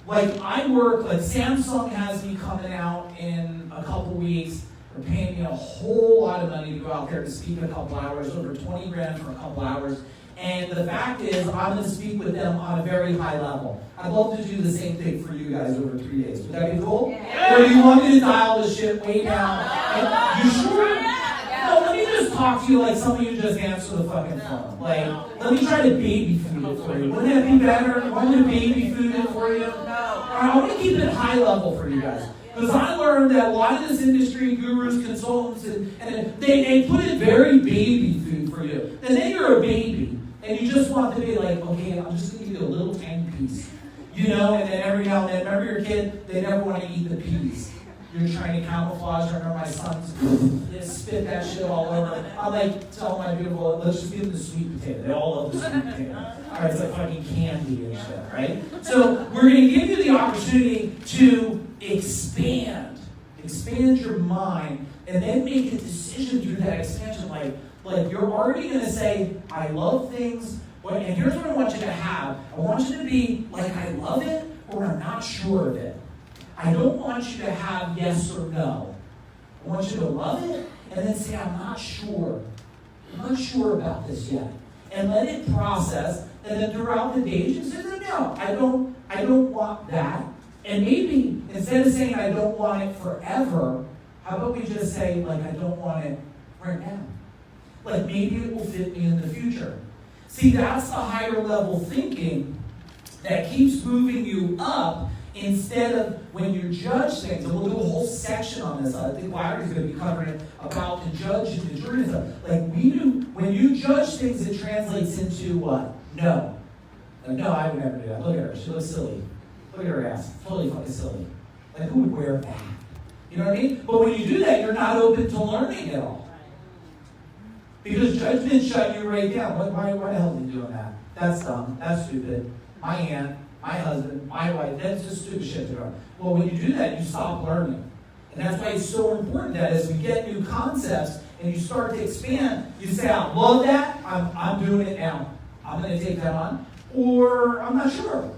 Speaker 6: like, Samsung has me coming out in a couple weeks. They're paying me a whole lot of money to go out there to speak a couple hours, over 20 grand for a couple hours. And the fact is, I'm going to speak with them on a very high level. I'd love to do the same thing for you guys over 3 days. Would that be cool? Yeah. Or do you want me to dial this shit way down? And you sure? No, let me just talk to you like some of you just answer the fucking phone. Like, let me try to baby food it for you. Wouldn't that be better? You want me to baby food it for you? No. I want to keep it high level for you guys. Because I learned that a lot of this industry, gurus, consultants, and they put in very baby food for you. And then you're a baby, and you just want to be like, okay, I'm just going to give you a little tiny piece. And then every now and then, remember your kid, they never want to eat the peas. You're trying to camouflage. I remember my sons spit that shit all over. I like tell my beautiful, let's just give them the sweet potato. They all love the sweet potato. All right, it's like fucking candy and shit, right? So we're going to give you the opportunity to expand your mind, and then make a decision through that expansion. Like you're already going to say, I love things. And here's what I want you to have. I want you to be like, I love it, or I'm not sure of it. I don't want you to have yes or no. I want you to love it and then say, I'm not sure. I'm not sure about this yet. And let it process. And then throughout the day, just say, no, I don't want that. And maybe instead of saying I don't want it forever, how about we just say, like, I don't want it right now. Like maybe it will fit me in the future. See, that's the higher level thinking that keeps moving you up instead of when you judge things. And we'll do a whole section on this. I think Larry's going to be covering it about the judge and the jury and stuff. Like we do, when you judge things, it translates into what? No. Like, no, I would never do that. Look at her. She looks silly. Look at her ass. Totally fucking silly. Like, who would wear that? You know what I mean? But when you do that, you're not open to learning at all. Because judgment shut you right down. Why the hell are you doing that? That's dumb. That's stupid. My aunt, my husband, my wife, that's just stupid shit to go. Well, when you do that, you stop learning. And that's why it's so important that as we get new concepts and you start to expand, you say, I love that. I'm doing it now. I'm going to take that on. Or I'm not sure.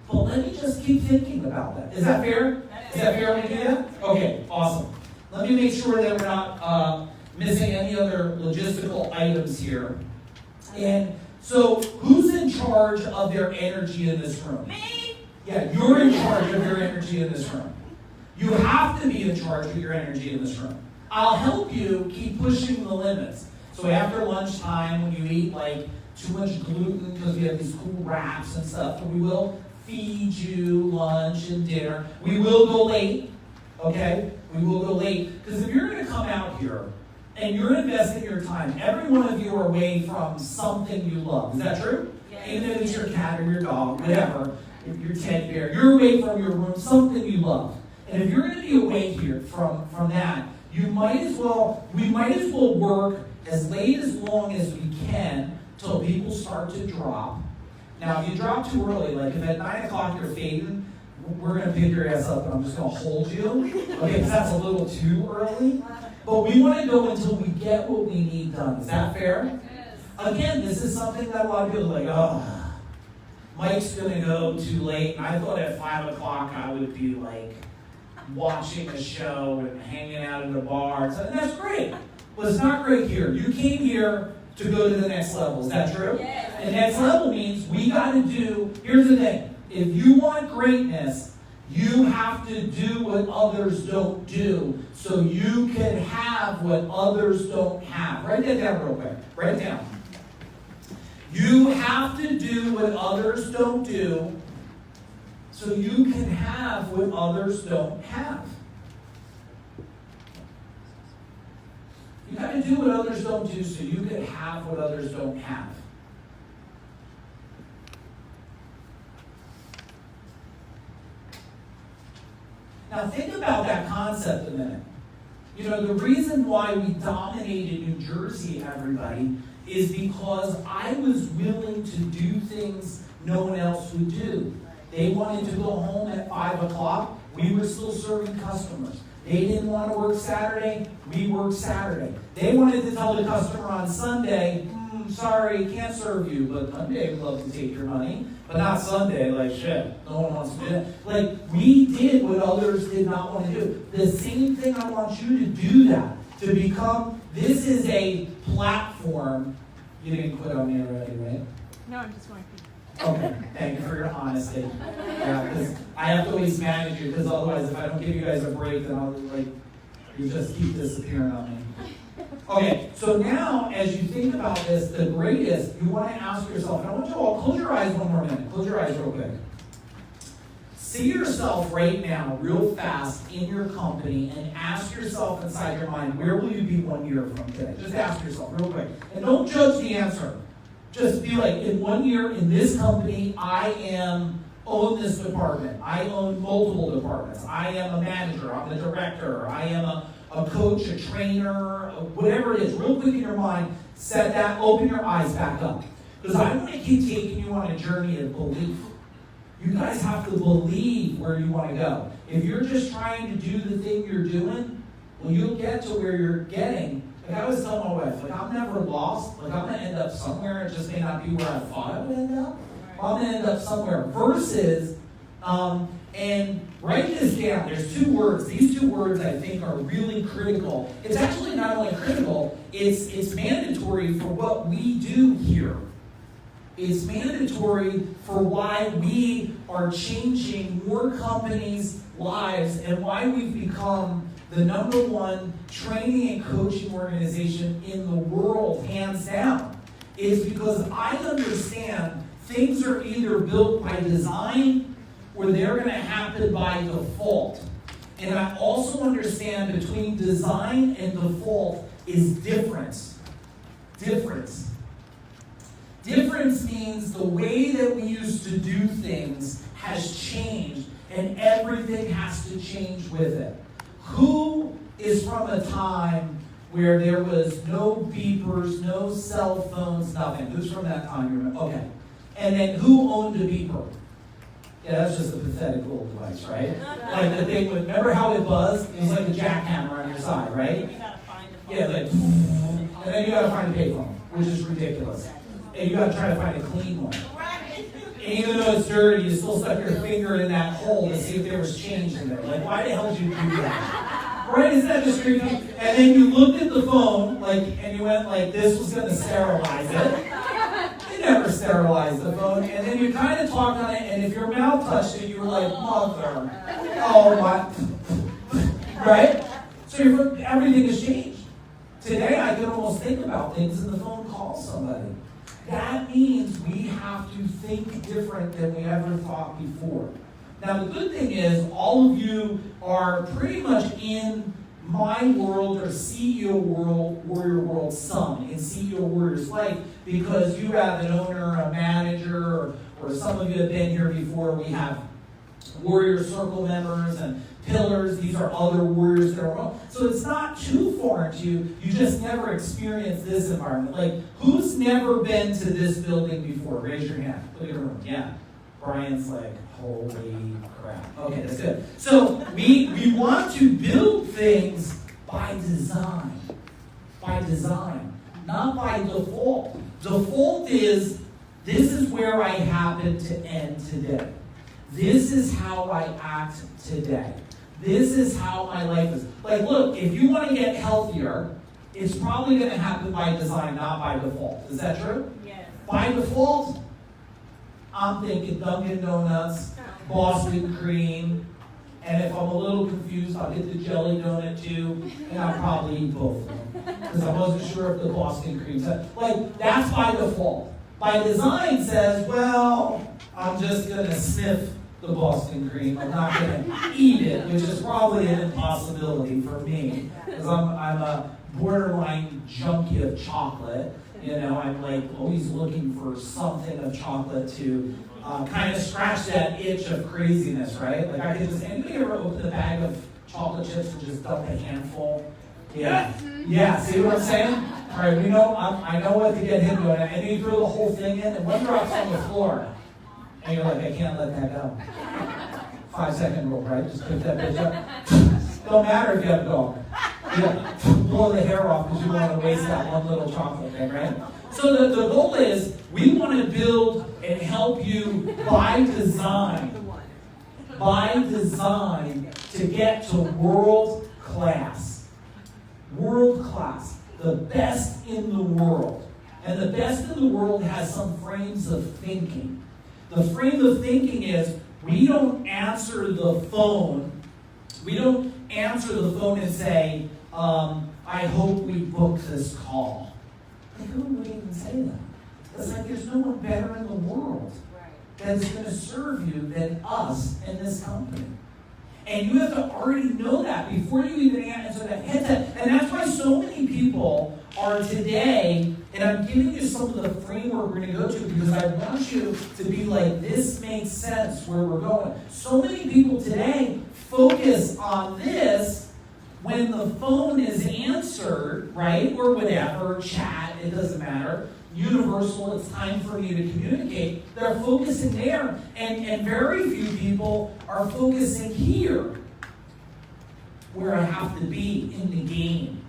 Speaker 6: But let me just keep thinking about that. Is that fair? Is that fair when we do that? Okay, awesome. Let me make sure that we're not missing any other logistical items here. And so, who's in charge of their energy in this room?
Speaker 2: Me?
Speaker 6: Yeah, you're in charge of your energy in this room. You have to be in charge of your energy in this room. I'll help you keep pushing the limits. So after lunchtime, when you eat like too much gluten because we have these cool wraps and stuff, we will feed you lunch and dinner. We will go late, okay? We will go late. Because if you're going to come out here and you're investing your time, every one of you are away from something you love. Is that true?
Speaker 2: Yes.
Speaker 6: Even if it's your cat or your dog, whatever, your teddy bear, you're away from your room, something you love. And if you're going to be away here from that, we might as well work as late as long as we can till people start to drop. Now, if you drop too early, like if at 9 o'clock you're fading, we're going to pick your ass up and I'm just going to hold you. Okay, because that's a little too early. But we want to go until we get what we need done. Is that fair? Again, this is something that a lot of people are like, oh, Mike's going to go too late. And I thought at 5 o'clock I would be like watching a show and hanging out in the bar. And that's great. But it's not great here. You came here to go to the next level. Is that true?
Speaker 2: Yes.
Speaker 6: The next level means we got to do, here's the thing. If you want greatness, you have to do what others don't do so you can have what others don't have. Write that down real quick. Write it down. You have to do what others don't do so you can have what others don't have. You got to do what others don't do so you can have what others don't have. Now think about that concept a minute. You know, the reason why we dominated New Jersey, everybody, is because I was willing to do things no one else would do. They wanted to go home at 5 o'clock. We were still serving customers. They didn't want to work Saturday. We worked Saturday. They wanted to tell the customer on Sunday, sorry, can't serve you, but Monday we'd love to take your money. But not Sunday, like shit. No one wants to do that. Like, we did what others did not want to do. The same thing, I want you to do that. To become, this is a platform. You didn't quit on me already, right?
Speaker 2: No, I'm just going to.
Speaker 6: Okay, thank you for your honesty. Yeah, because I have to always manage you, because otherwise if I don't give you guys a break, then I'll you just keep disappearing on me. Okay, so now as you think about this, the greatest, you want to ask yourself, and I want you all, close your eyes one more minute. Close your eyes real quick. See yourself right now, real fast, in your company, and ask yourself inside your mind, where will you be 1 year from today? Just ask yourself real quick. And don't judge the answer. Just be like, in 1 year in this company, I own this department. I own multiple departments. I am a manager. I'm the director. I am a coach, a trainer, whatever it is. Real quick in your mind, set that, open your eyes back up. Because I want to keep taking you on a journey of belief. You guys have to believe where you want to go. If you're just trying to do the thing you're doing, well, you'll get to where you're getting. Like I was telling my wife, like I'm never lost. Like I'm going to end up somewhere. It just may not be where I thought I would end up. I'm going to end up somewhere. Versus, and write this down. There's 2 words. These 2 words I think are really critical. It's actually not only critical, it's mandatory for what we do here. It's mandatory for why we are changing more companies' lives and why we've become the #1 training and coaching organization in the world, hands down, is because I understand things are either built by design or they're going to happen by default. And I also understand between design and default is difference. Difference. Difference means the way that we used to do things has changed, and everything has to change with it. Who is from a time where there was no beepers, no cell phones, nothing? Who's from that time? Okay. And then who owned a beeper? Yeah, that's just a pathetic little device, right? Like the thing with, remember how it buzzed? It was like a jackhammer on your side, right?
Speaker 2: You gotta find the phone.
Speaker 6: Yeah, like, and then you gotta find a payphone, which is ridiculous. And you gotta try to find a clean one. And even though it's dirty, you still stuck your finger in that hole to see if there was change in there. Like, why the hell did you do that? Right? Isn't that just creepy? And then you looked at the phone, like, and you went like, this was gonna sterilize it. It never sterilized the phone. And then you kind of talked on it, and if your mouth touched it, you were like, mother. Oh, what? Right? So everything has changed. Today, I can almost think about things and the phone calls somebody. That means we have to think different than we ever thought before. Now, the good thing is, all of you are pretty much in my world or CEO world, Warrior World some, in CEO Warrior's life, because you have an owner, a manager, or some of you have been here before. We have Warrior Circle members and pillars. These are other warriors that are, so it's not too foreign to you. You just never experienced this environment. Like, who's never been to this building before? Raise your hand. Look at the room. Yeah. Brian's like, holy crap. Okay, that's good. So we want to build things by design. By design. Not by default. Default is, this is where I happen to end today. This is how I act today. This is how my life is. Like, look, if you want to get healthier, it's probably going to happen by design, not by default. Is that true?
Speaker 2: Yes.
Speaker 6: By default, I'm thinking Dunkin' Donuts, Boston cream, and if I'm a little confused, I'll get the jelly donut too, and I'll probably eat both of them. Because I wasn't sure if the Boston cream, like, that's by default. By design says, well, I'm just going to sniff the Boston cream. I'm not going to eat it, which is probably an impossibility for me, because I'm a borderline junkie of chocolate. You know, I'm like always looking for something of chocolate to kind of scratch that itch of craziness, right? Like I could just, anybody ever open a bag of chocolate chips and just dump a handful? Yeah. Yeah, see what I'm saying? All right, we know, I know what to get him doing. And you throw the whole thing in, and one drops on the floor. And you're like, I can't let that go. 5-second rule, right? Just pick that bitch up. Don't matter if you have a dog. Yeah, blow the hair off because you want to waste that one little chocolate thing, right? So the goal is, we want to build and help you by design to get to world class. World class. The best in the world. And the best in the world has some frames of thinking. The frame of thinking is, we don't answer the phone. We don't answer the phone and say, I hope we book this call. Like, who would even say that? It's like there's no one better in the world that's going to serve you than us and this company. And you have to already know that before you even answer that headset. And that's why so many people are today, and I'm giving you some of the framework we're going to go to because I want you to be like, this makes sense where we're going. So many people today focus on this when the phone is answered, right, or whatever, chat, it doesn't matter, universal, it's time for me to communicate. They're focusing there, and very few people are focusing here, where I have to be in the game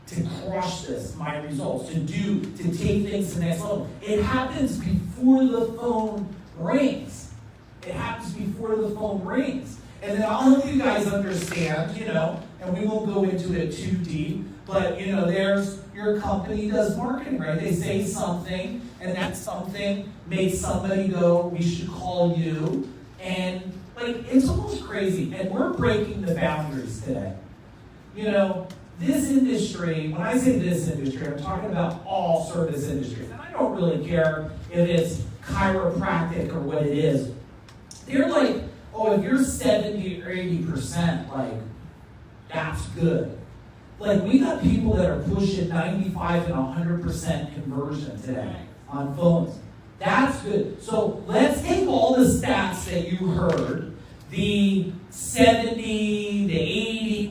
Speaker 6: to crush this, my results, to take things to the next level. It happens before the phone rings. It happens before the phone rings. And then I'll help you guys understand, and we won't go into it too deep, but there's your company does marketing, right? They say something, and that something makes somebody go, we should call you. And like, it's almost crazy. And we're breaking the boundaries today. you know, this industry, when I say this industry, I'm talking about all service industries. And I don't really care if it's chiropractic or what it is. They're like, oh, if you're 70 or 80%, like, that's good. Like, we got people that are pushing 95 and 100% conversion today on phones. That's good. So let's take all the stats that you heard, the 70, the 80,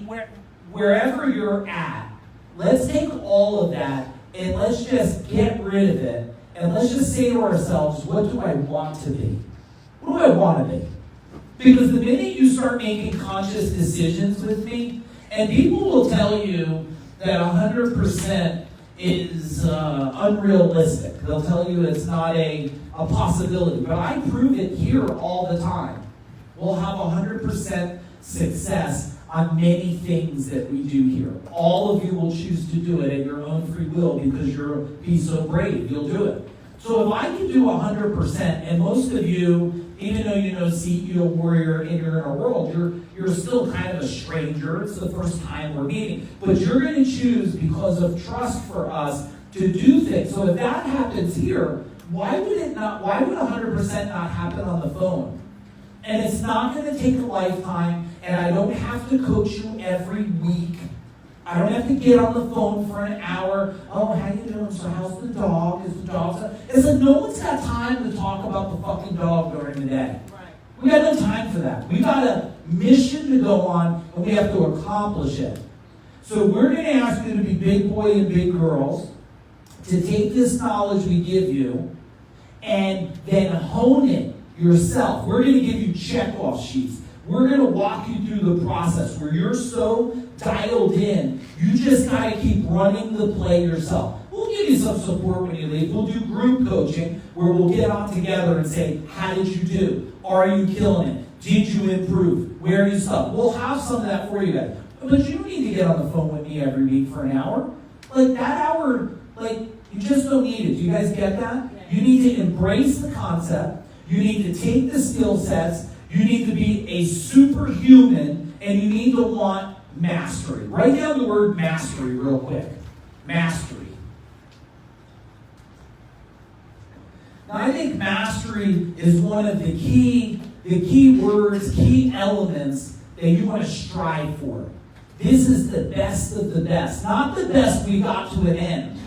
Speaker 6: wherever you're at. Let's take all of that and let's just get rid of it. And let's just say to ourselves, what do I want to be? What do I want to be? Because the minute you start making conscious decisions with me, and people will tell you that 100% is unrealistic. They'll tell you it's not a possibility. But I prove it here all the time. We'll have 100% success on many things that we do here. All of you will choose to do it at your own free will because you'll be so brave. You'll do it. So if I can do 100%, and most of you, even though you know CEO Warrior and you're in our world, you're still kind of a stranger. It's the first time we're meeting. But you're going to choose, because of trust for us, to do things. So if that happens here, why would 100% not happen on the phone? And it's not going to take a lifetime, and I don't have to coach you every week. I don't have to get on the phone for an hour. Oh, how you doing? So how's the dog? Is the dog? It's like no one's got time to talk about the fucking dog during the day.
Speaker 2: Right.
Speaker 6: We got no time for that. We got a mission to go on, and we have to accomplish it. So we're going to ask you to be big boy and big girls, to take this knowledge we give you, and then hone it yourself. We're going to give you check-off sheets. We're going to walk you through the process where you're so dialed in, you just got to keep running the play yourself. We'll give you some support when you leave. We'll do group coaching where we'll get on together and say, how did you do? Are you killing it? Did you improve? Where are you stuck? We'll have some of that for you guys. But you don't need to get on the phone with me every week for an hour. Like that hour, like you just don't need it. Do you guys get that? You need to embrace the concept. You need to take the skill sets. You need to be a superhuman, and you need to want mastery. Write down the word mastery real quick. Mastery. Now, I think mastery is one of the key words, key elements that you want to strive for. This is the best of the best. Not the best we got to an end.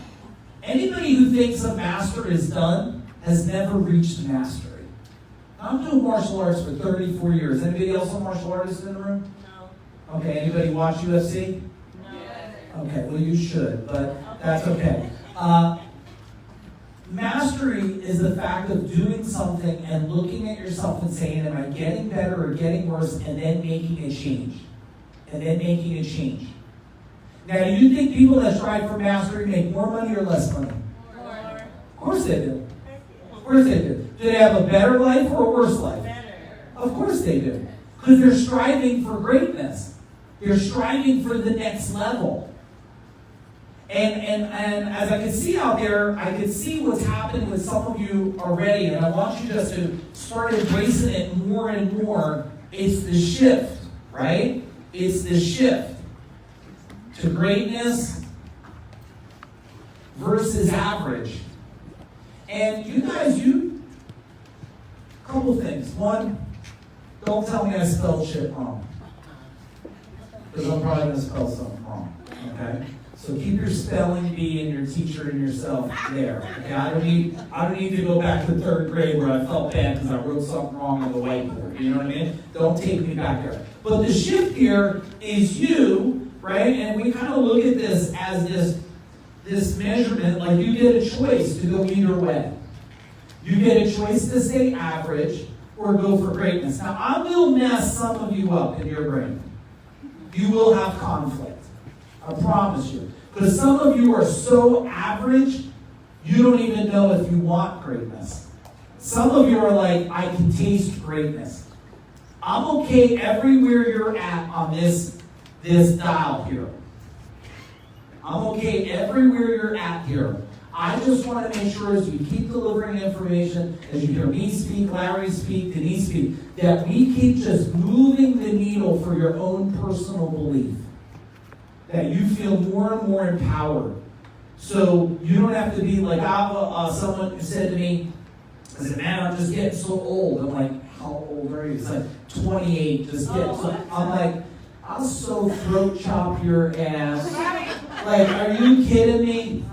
Speaker 6: Anybody who thinks a master is done has never reached mastery. I'm doing martial arts for 34 years. Anybody else a martial artist in the room?
Speaker 2: No.
Speaker 6: Okay, anybody watch UFC?
Speaker 2: No.
Speaker 6: Okay, well you should, but that's okay. Mastery is the fact of doing something and looking at yourself and saying, am I getting better or getting worse, and then making a change. And then making a change. Now, do you think people that strive for mastery make more money or less money?
Speaker 2: More.
Speaker 6: Of course they do. Of course they do. Do they have a better life or a worse life?
Speaker 2: Better.
Speaker 6: Of course they do. Because they're striving for greatness. They're striving for the next level. And as I can see out there, I can see what's happening with some of you already, and I want you just to start embracing it more and more. It's the shift, right? It's the shift to greatness versus average. And you guys, a couple things. One, don't tell me I spelled shit wrong. Because I'm probably going to spell something wrong, okay? So keep your spelling bee and your teacher and yourself there. Okay? I don't need to go back to third grade where I felt bad because I wrote something wrong on the whiteboard. You know what I mean? Don't take me back there. But the shift here is you, right? And we kind of look at this as this measurement, like you get a choice to go either way. You get a choice to stay average or go for greatness. Now, I will mess some of you up in your brain. You will have conflict. I promise you. Because some of you are so average, you don't even know if you want greatness. Some of you are like, I can taste greatness. I'm okay everywhere you're at on this dial here. I'm okay everywhere you're at here. I just want to make sure as we keep delivering information, as you hear me speak, Larry speak, Denise speak, that we keep just moving the needle for your own personal belief. that you feel more and more empowered. So you don't have to be like, I have someone who said to me, I said, man, I'm just getting so old. I'm like, how old are you? It's like 28, just getting so. I'm like, I'll so throat chop your ass. Like, are you kidding me?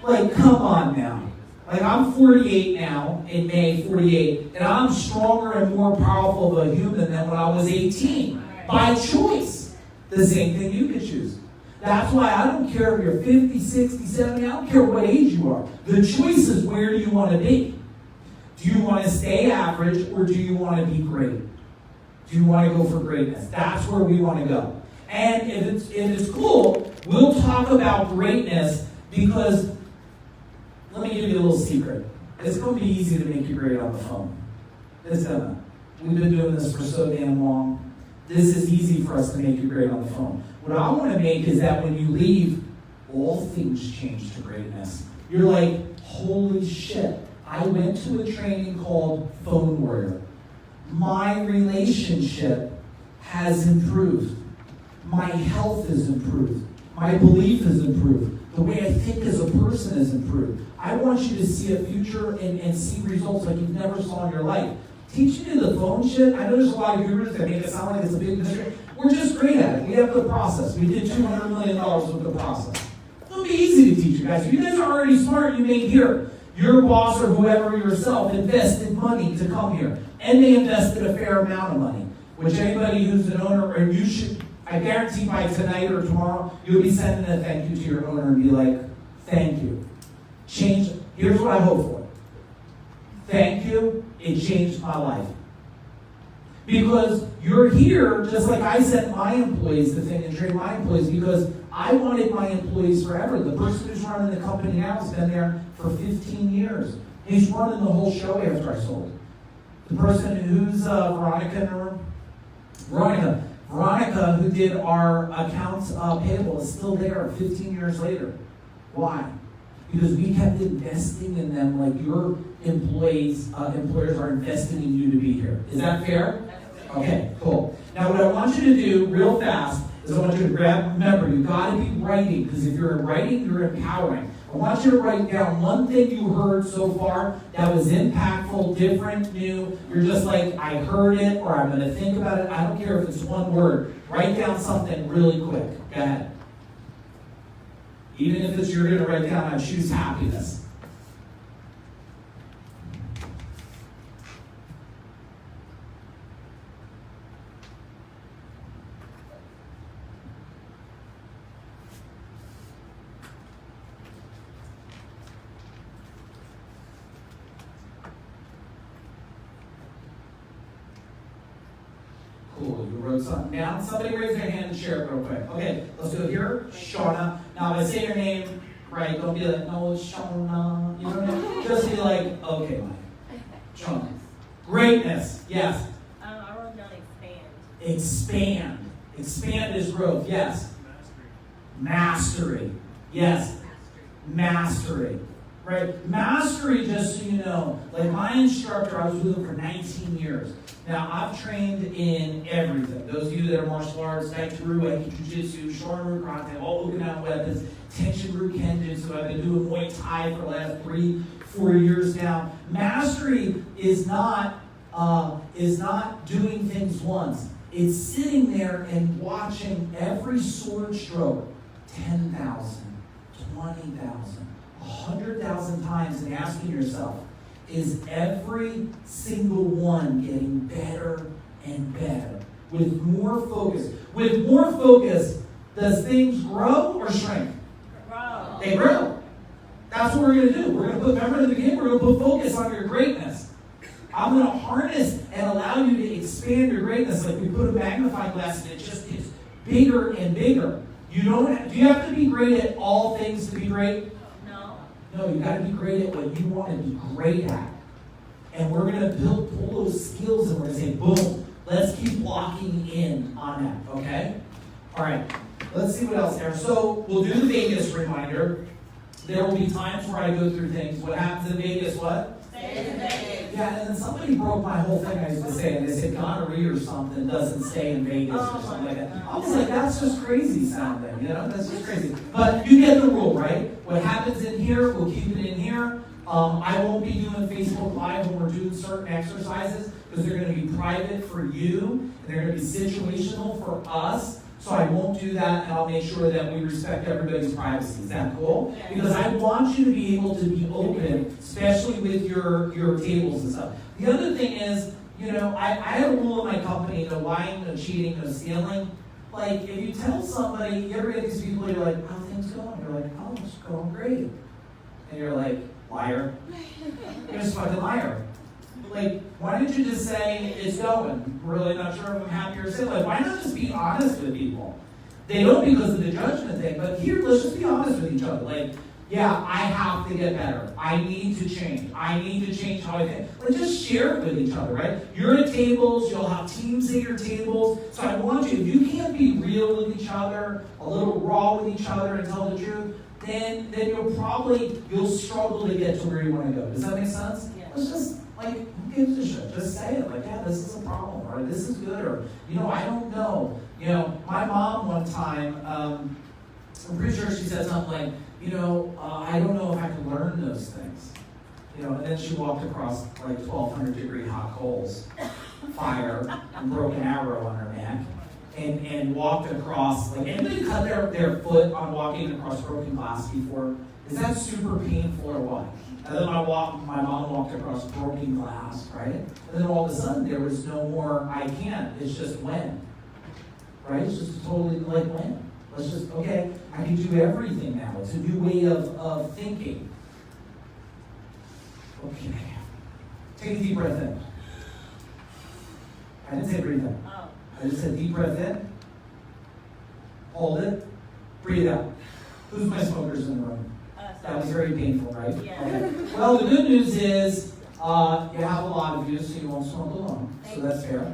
Speaker 6: Like, come on now. Like, I'm 48 now, in May, 48, and I'm stronger and more powerful of a human than when I was 18. By choice. The same thing you could choose. That's why I don't care if you're 50, 60, 70, I don't care what age you are. The choice is, where do you want to be? Do you want to stay average, or do you want to be great? Do you want to go for greatness? That's where we want to go. And if it's cool, we'll talk about greatness, because let me give you a little secret. It's going to be easy to make you great on the phone. It's gonna. We've been doing this for so damn long. This is easy for us to make you great on the phone. What I want to make is that when you leave, all things change to greatness. You're like, holy shit, I went to a training called Phone Warrior. My relationship has improved. My health has improved. My belief has improved. The way I think as a person has improved. I want you to see a future and see results like you've never saw in your life. Teaching you the phone shit, I know there's a lot of gurus that make it sound like it's a big mystery. We're just great at it. We have the process. We did $200 million with the process. It'll be easy to teach you guys. If you guys are already smart, you may hear your boss or whoever yourself invested money to come here. And they invested a fair amount of money. Which anybody who's an owner, or you should, I guarantee by tonight or tomorrow, you'll be sending a thank you to your owner and be like, thank you. Change, here's what I hope for. Thank you, it changed my life. Because you're here, just like I sent my employees to think and train my employees, because I wanted my employees forever. The person who's running the company now has been there for 15 years. He's running the whole show after I sold it. The person who's Veronica in the room? Veronica, who did our accounts payable, is still there 15 years later. Why? Because we kept investing in them like your employers are investing in you to be here. Is that fair? Okay, cool. Now what I want you to do real fast is I want you to remember, you've got to be writing, because if you're writing, you're empowering. I want you to write down one thing you heard so far that was impactful, different, new. You're just like, I heard it, or I'm going to think about it. I don't care if it's one word. Write down something really quick. Go ahead. Even if it's you're going to write down, I choose happiness. Cool, you wrote something down. Somebody raise their hand and share it real quick. Okay, let's go here. Shauna. Now, if I say your name, right, don't be like, no, it's Shauna. You know what I mean? Just be like, okay, Mike. Shauna. Greatness. Yes.
Speaker 2: I wrote down expand.
Speaker 6: Expand. Expand is growth. Yes. Mastery. Yes. Mastery. Right? Mastery, just so you know, like my instructor, I was with him for 19 years. Now, I've trained in everything. Those of you that are martial arts, Taekwondo, Aikido, Jiu-Jitsu, Shorin Karate, all Okinawan weapons, Tenshinryu Kenjutsu. I've been doing Muay Thai for the last 3-4 years now. Mastery is not doing things once. It's sitting there and watching every sword stroke 10,000, 20,000, 100,000 times and asking yourself, is every single one getting better and better? With more focus. With more focus, does things grow or shrink?
Speaker 2: Grow.
Speaker 6: They grow. That's what we're going to do. We're going to put, remember in the beginning, we're going to put focus on your greatness. I'm going to harness and allow you to expand your greatness like we put a magnifying glass and it just gets bigger and bigger. Do you have to be great at all things to be great? No, you got to be great at what you want to be great at. And we're going to pull those skills and we're going to say, boom, let's keep locking in on that, okay? All right, let's see what else there. So we'll do the Vegas reminder. There will be times where I go through things. What happens in Vegas, what?
Speaker 2: Stay in Vegas.
Speaker 6: Yeah, and then somebody broke my whole thing I used to say, and they said gonorrhea or something doesn't stay in Vegas or something like that. I was like, that's just crazy sounding, that's just crazy. But you get the rule, right? What happens in here, we'll keep it in here. I won't be doing Facebook Live when we're doing certain exercises because they're going to be private for you, and they're going to be situational for us. So I won't do that, and I'll make sure that we respect everybody's privacy. Is that cool? Because I want you to be able to be open, especially with your tables and stuff. The other thing is, I have a rule in my company: no lying, no cheating, no stealing. Like, if you tell somebody, you ever get these people, you're like, how things going? You're like, oh, it's going great. And you're like, liar. You're just a fucking liar. Like, why didn't you just say it's going? Really not sure if I'm happy or sad. Like, why not just be honest with people? They don't because of the judgment thing, but here, let's just be honest with each other. Like, yeah, I have to get better. I need to change. I need to change how I think. Like, just share it with each other, right? You're at tables, you'll have teams at your tables. So I want you, if you can't be real with each other, a little raw with each other and tell the truth, then you'll struggle to get to where you want to go. Does that make sense?
Speaker 2: Yeah.
Speaker 6: Let's just, like, who gives a shit? Just say it. Like, yeah, this is a problem, or this is good, or, I don't know. My mom one time, I'm pretty sure she said something like, I don't know if I can learn those things. And then she walked across like 1,200-degree hot coals, fire, and broke an arrow on her neck, and walked across, like, anybody cut their foot on walking across broken glass before? Is that super painful or what? And then my mom walked across broken glass, right? And then all of a sudden there was no more I can't, it's just when. Right? It's just totally like when. Let's just, okay, I can do everything now. It's a new way of thinking. Okay. Take a deep breath in. I didn't say breathe in.
Speaker 2: Oh.
Speaker 6: I just said deep breath in. Hold it. Breathe out. Who's my smokers in the room? That was very painful, right?
Speaker 2: Yeah.
Speaker 6: Okay. Well, the good news is you have a lot of you, so you won't smoke alone. So that's fair.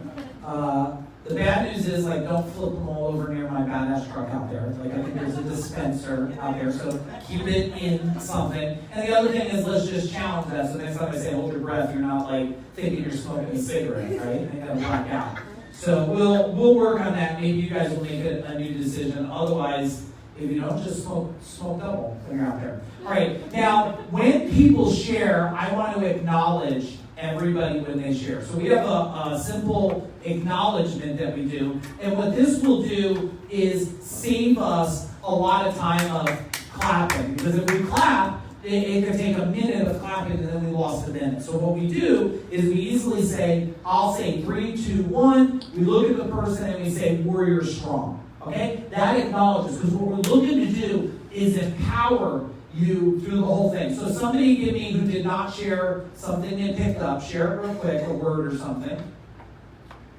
Speaker 6: The bad news is, like, don't flip them all over near my badass truck out there. Like, I think there's a dispenser out there, so keep it in something. And the other thing is, let's just challenge that. So next time I say hold your breath, you're not, like, thinking you're smoking a cigarette, right? And you're gonna black out. So we'll work on that. Maybe you guys will make a new decision. Otherwise, if you don't, just smoke double when you're out there. All right, now, when people share, I want to acknowledge everybody when they share. So we have a simple acknowledgement that we do. And what this will do is save us a lot of time of clapping. Because if we clap, it could take a minute of clapping and then we lost a minute. So what we do is we easily say, I'll say 3, 2, 1. We look at the person and we say, warrior strong. Okay? That acknowledges, because what we're looking to do is empower you through the whole thing. So somebody give me who did not share something they picked up, share it real quick, a word or something.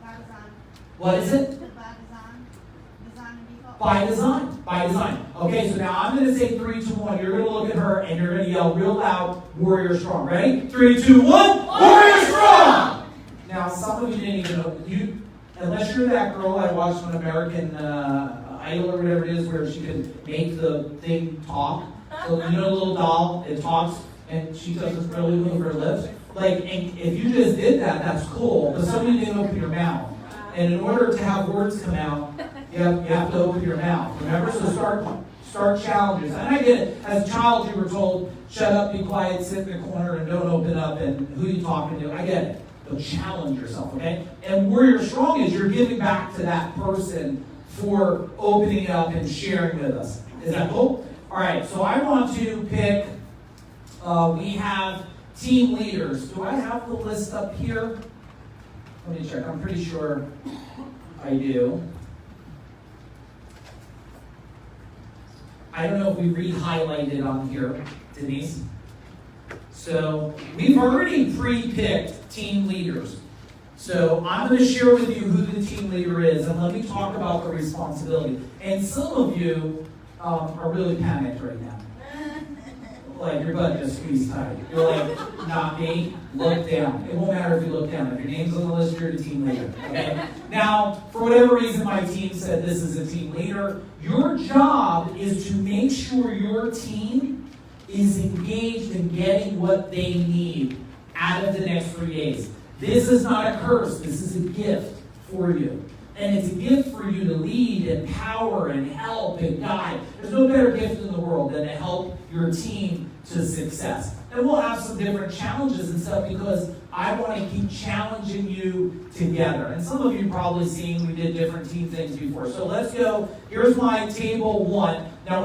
Speaker 7: By design.
Speaker 6: What is it?
Speaker 7: By design. Design and default.
Speaker 6: By design. By design. Okay, so now I'm going to say 3, 2, 1. You're going to look at her and you're going to yell real loud, warrior strong. Ready? 3, 2, 1. Warrior strong! Now, some of you didn't even know. Unless you're that girl I watched on American Idol or whatever it is, where she could make the thing talk. So, the little doll, it talks, and she doesn't really move her lips. Like, and if you just did that, that's cool, but some of you didn't open your mouth. And in order to have words come out, you have to open your mouth. Remember? So start challenges. And I get it. As a child, you were told, shut up, be quiet, sit in the corner, and don't open up, and who are you talking to? I get it. But challenge yourself, okay? And warrior strong is you're giving back to that person for opening up and sharing with us. Is that cool? All right, so I want to pick, we have team leaders. Do I have the list up here? Let me check. I'm pretty sure I do. I don't know if we re-highlighted on here, Denise. So we've already pre-picked team leaders. So I'm going to share with you who the team leader is, and let me talk about the responsibility. And some of you are really panicked right now. Like your butt just squeezed tight. You're like, not me, look down. It won't matter if you look down. If your name's on the list, you're the team leader. Okay? Now, for whatever reason my team said this is a team leader, your job is to make sure your team is engaged in getting what they need out of the next 3 days. This is not a curse. This is a gift for you. And it's a gift for you to lead, empower, and help and guide. There's no better gift in the world than to help your team to success. And we'll have some different challenges and stuff because I want to keep challenging you together. And some of you probably seen we did different team things before. So let's go. Here's my table 1. Now, when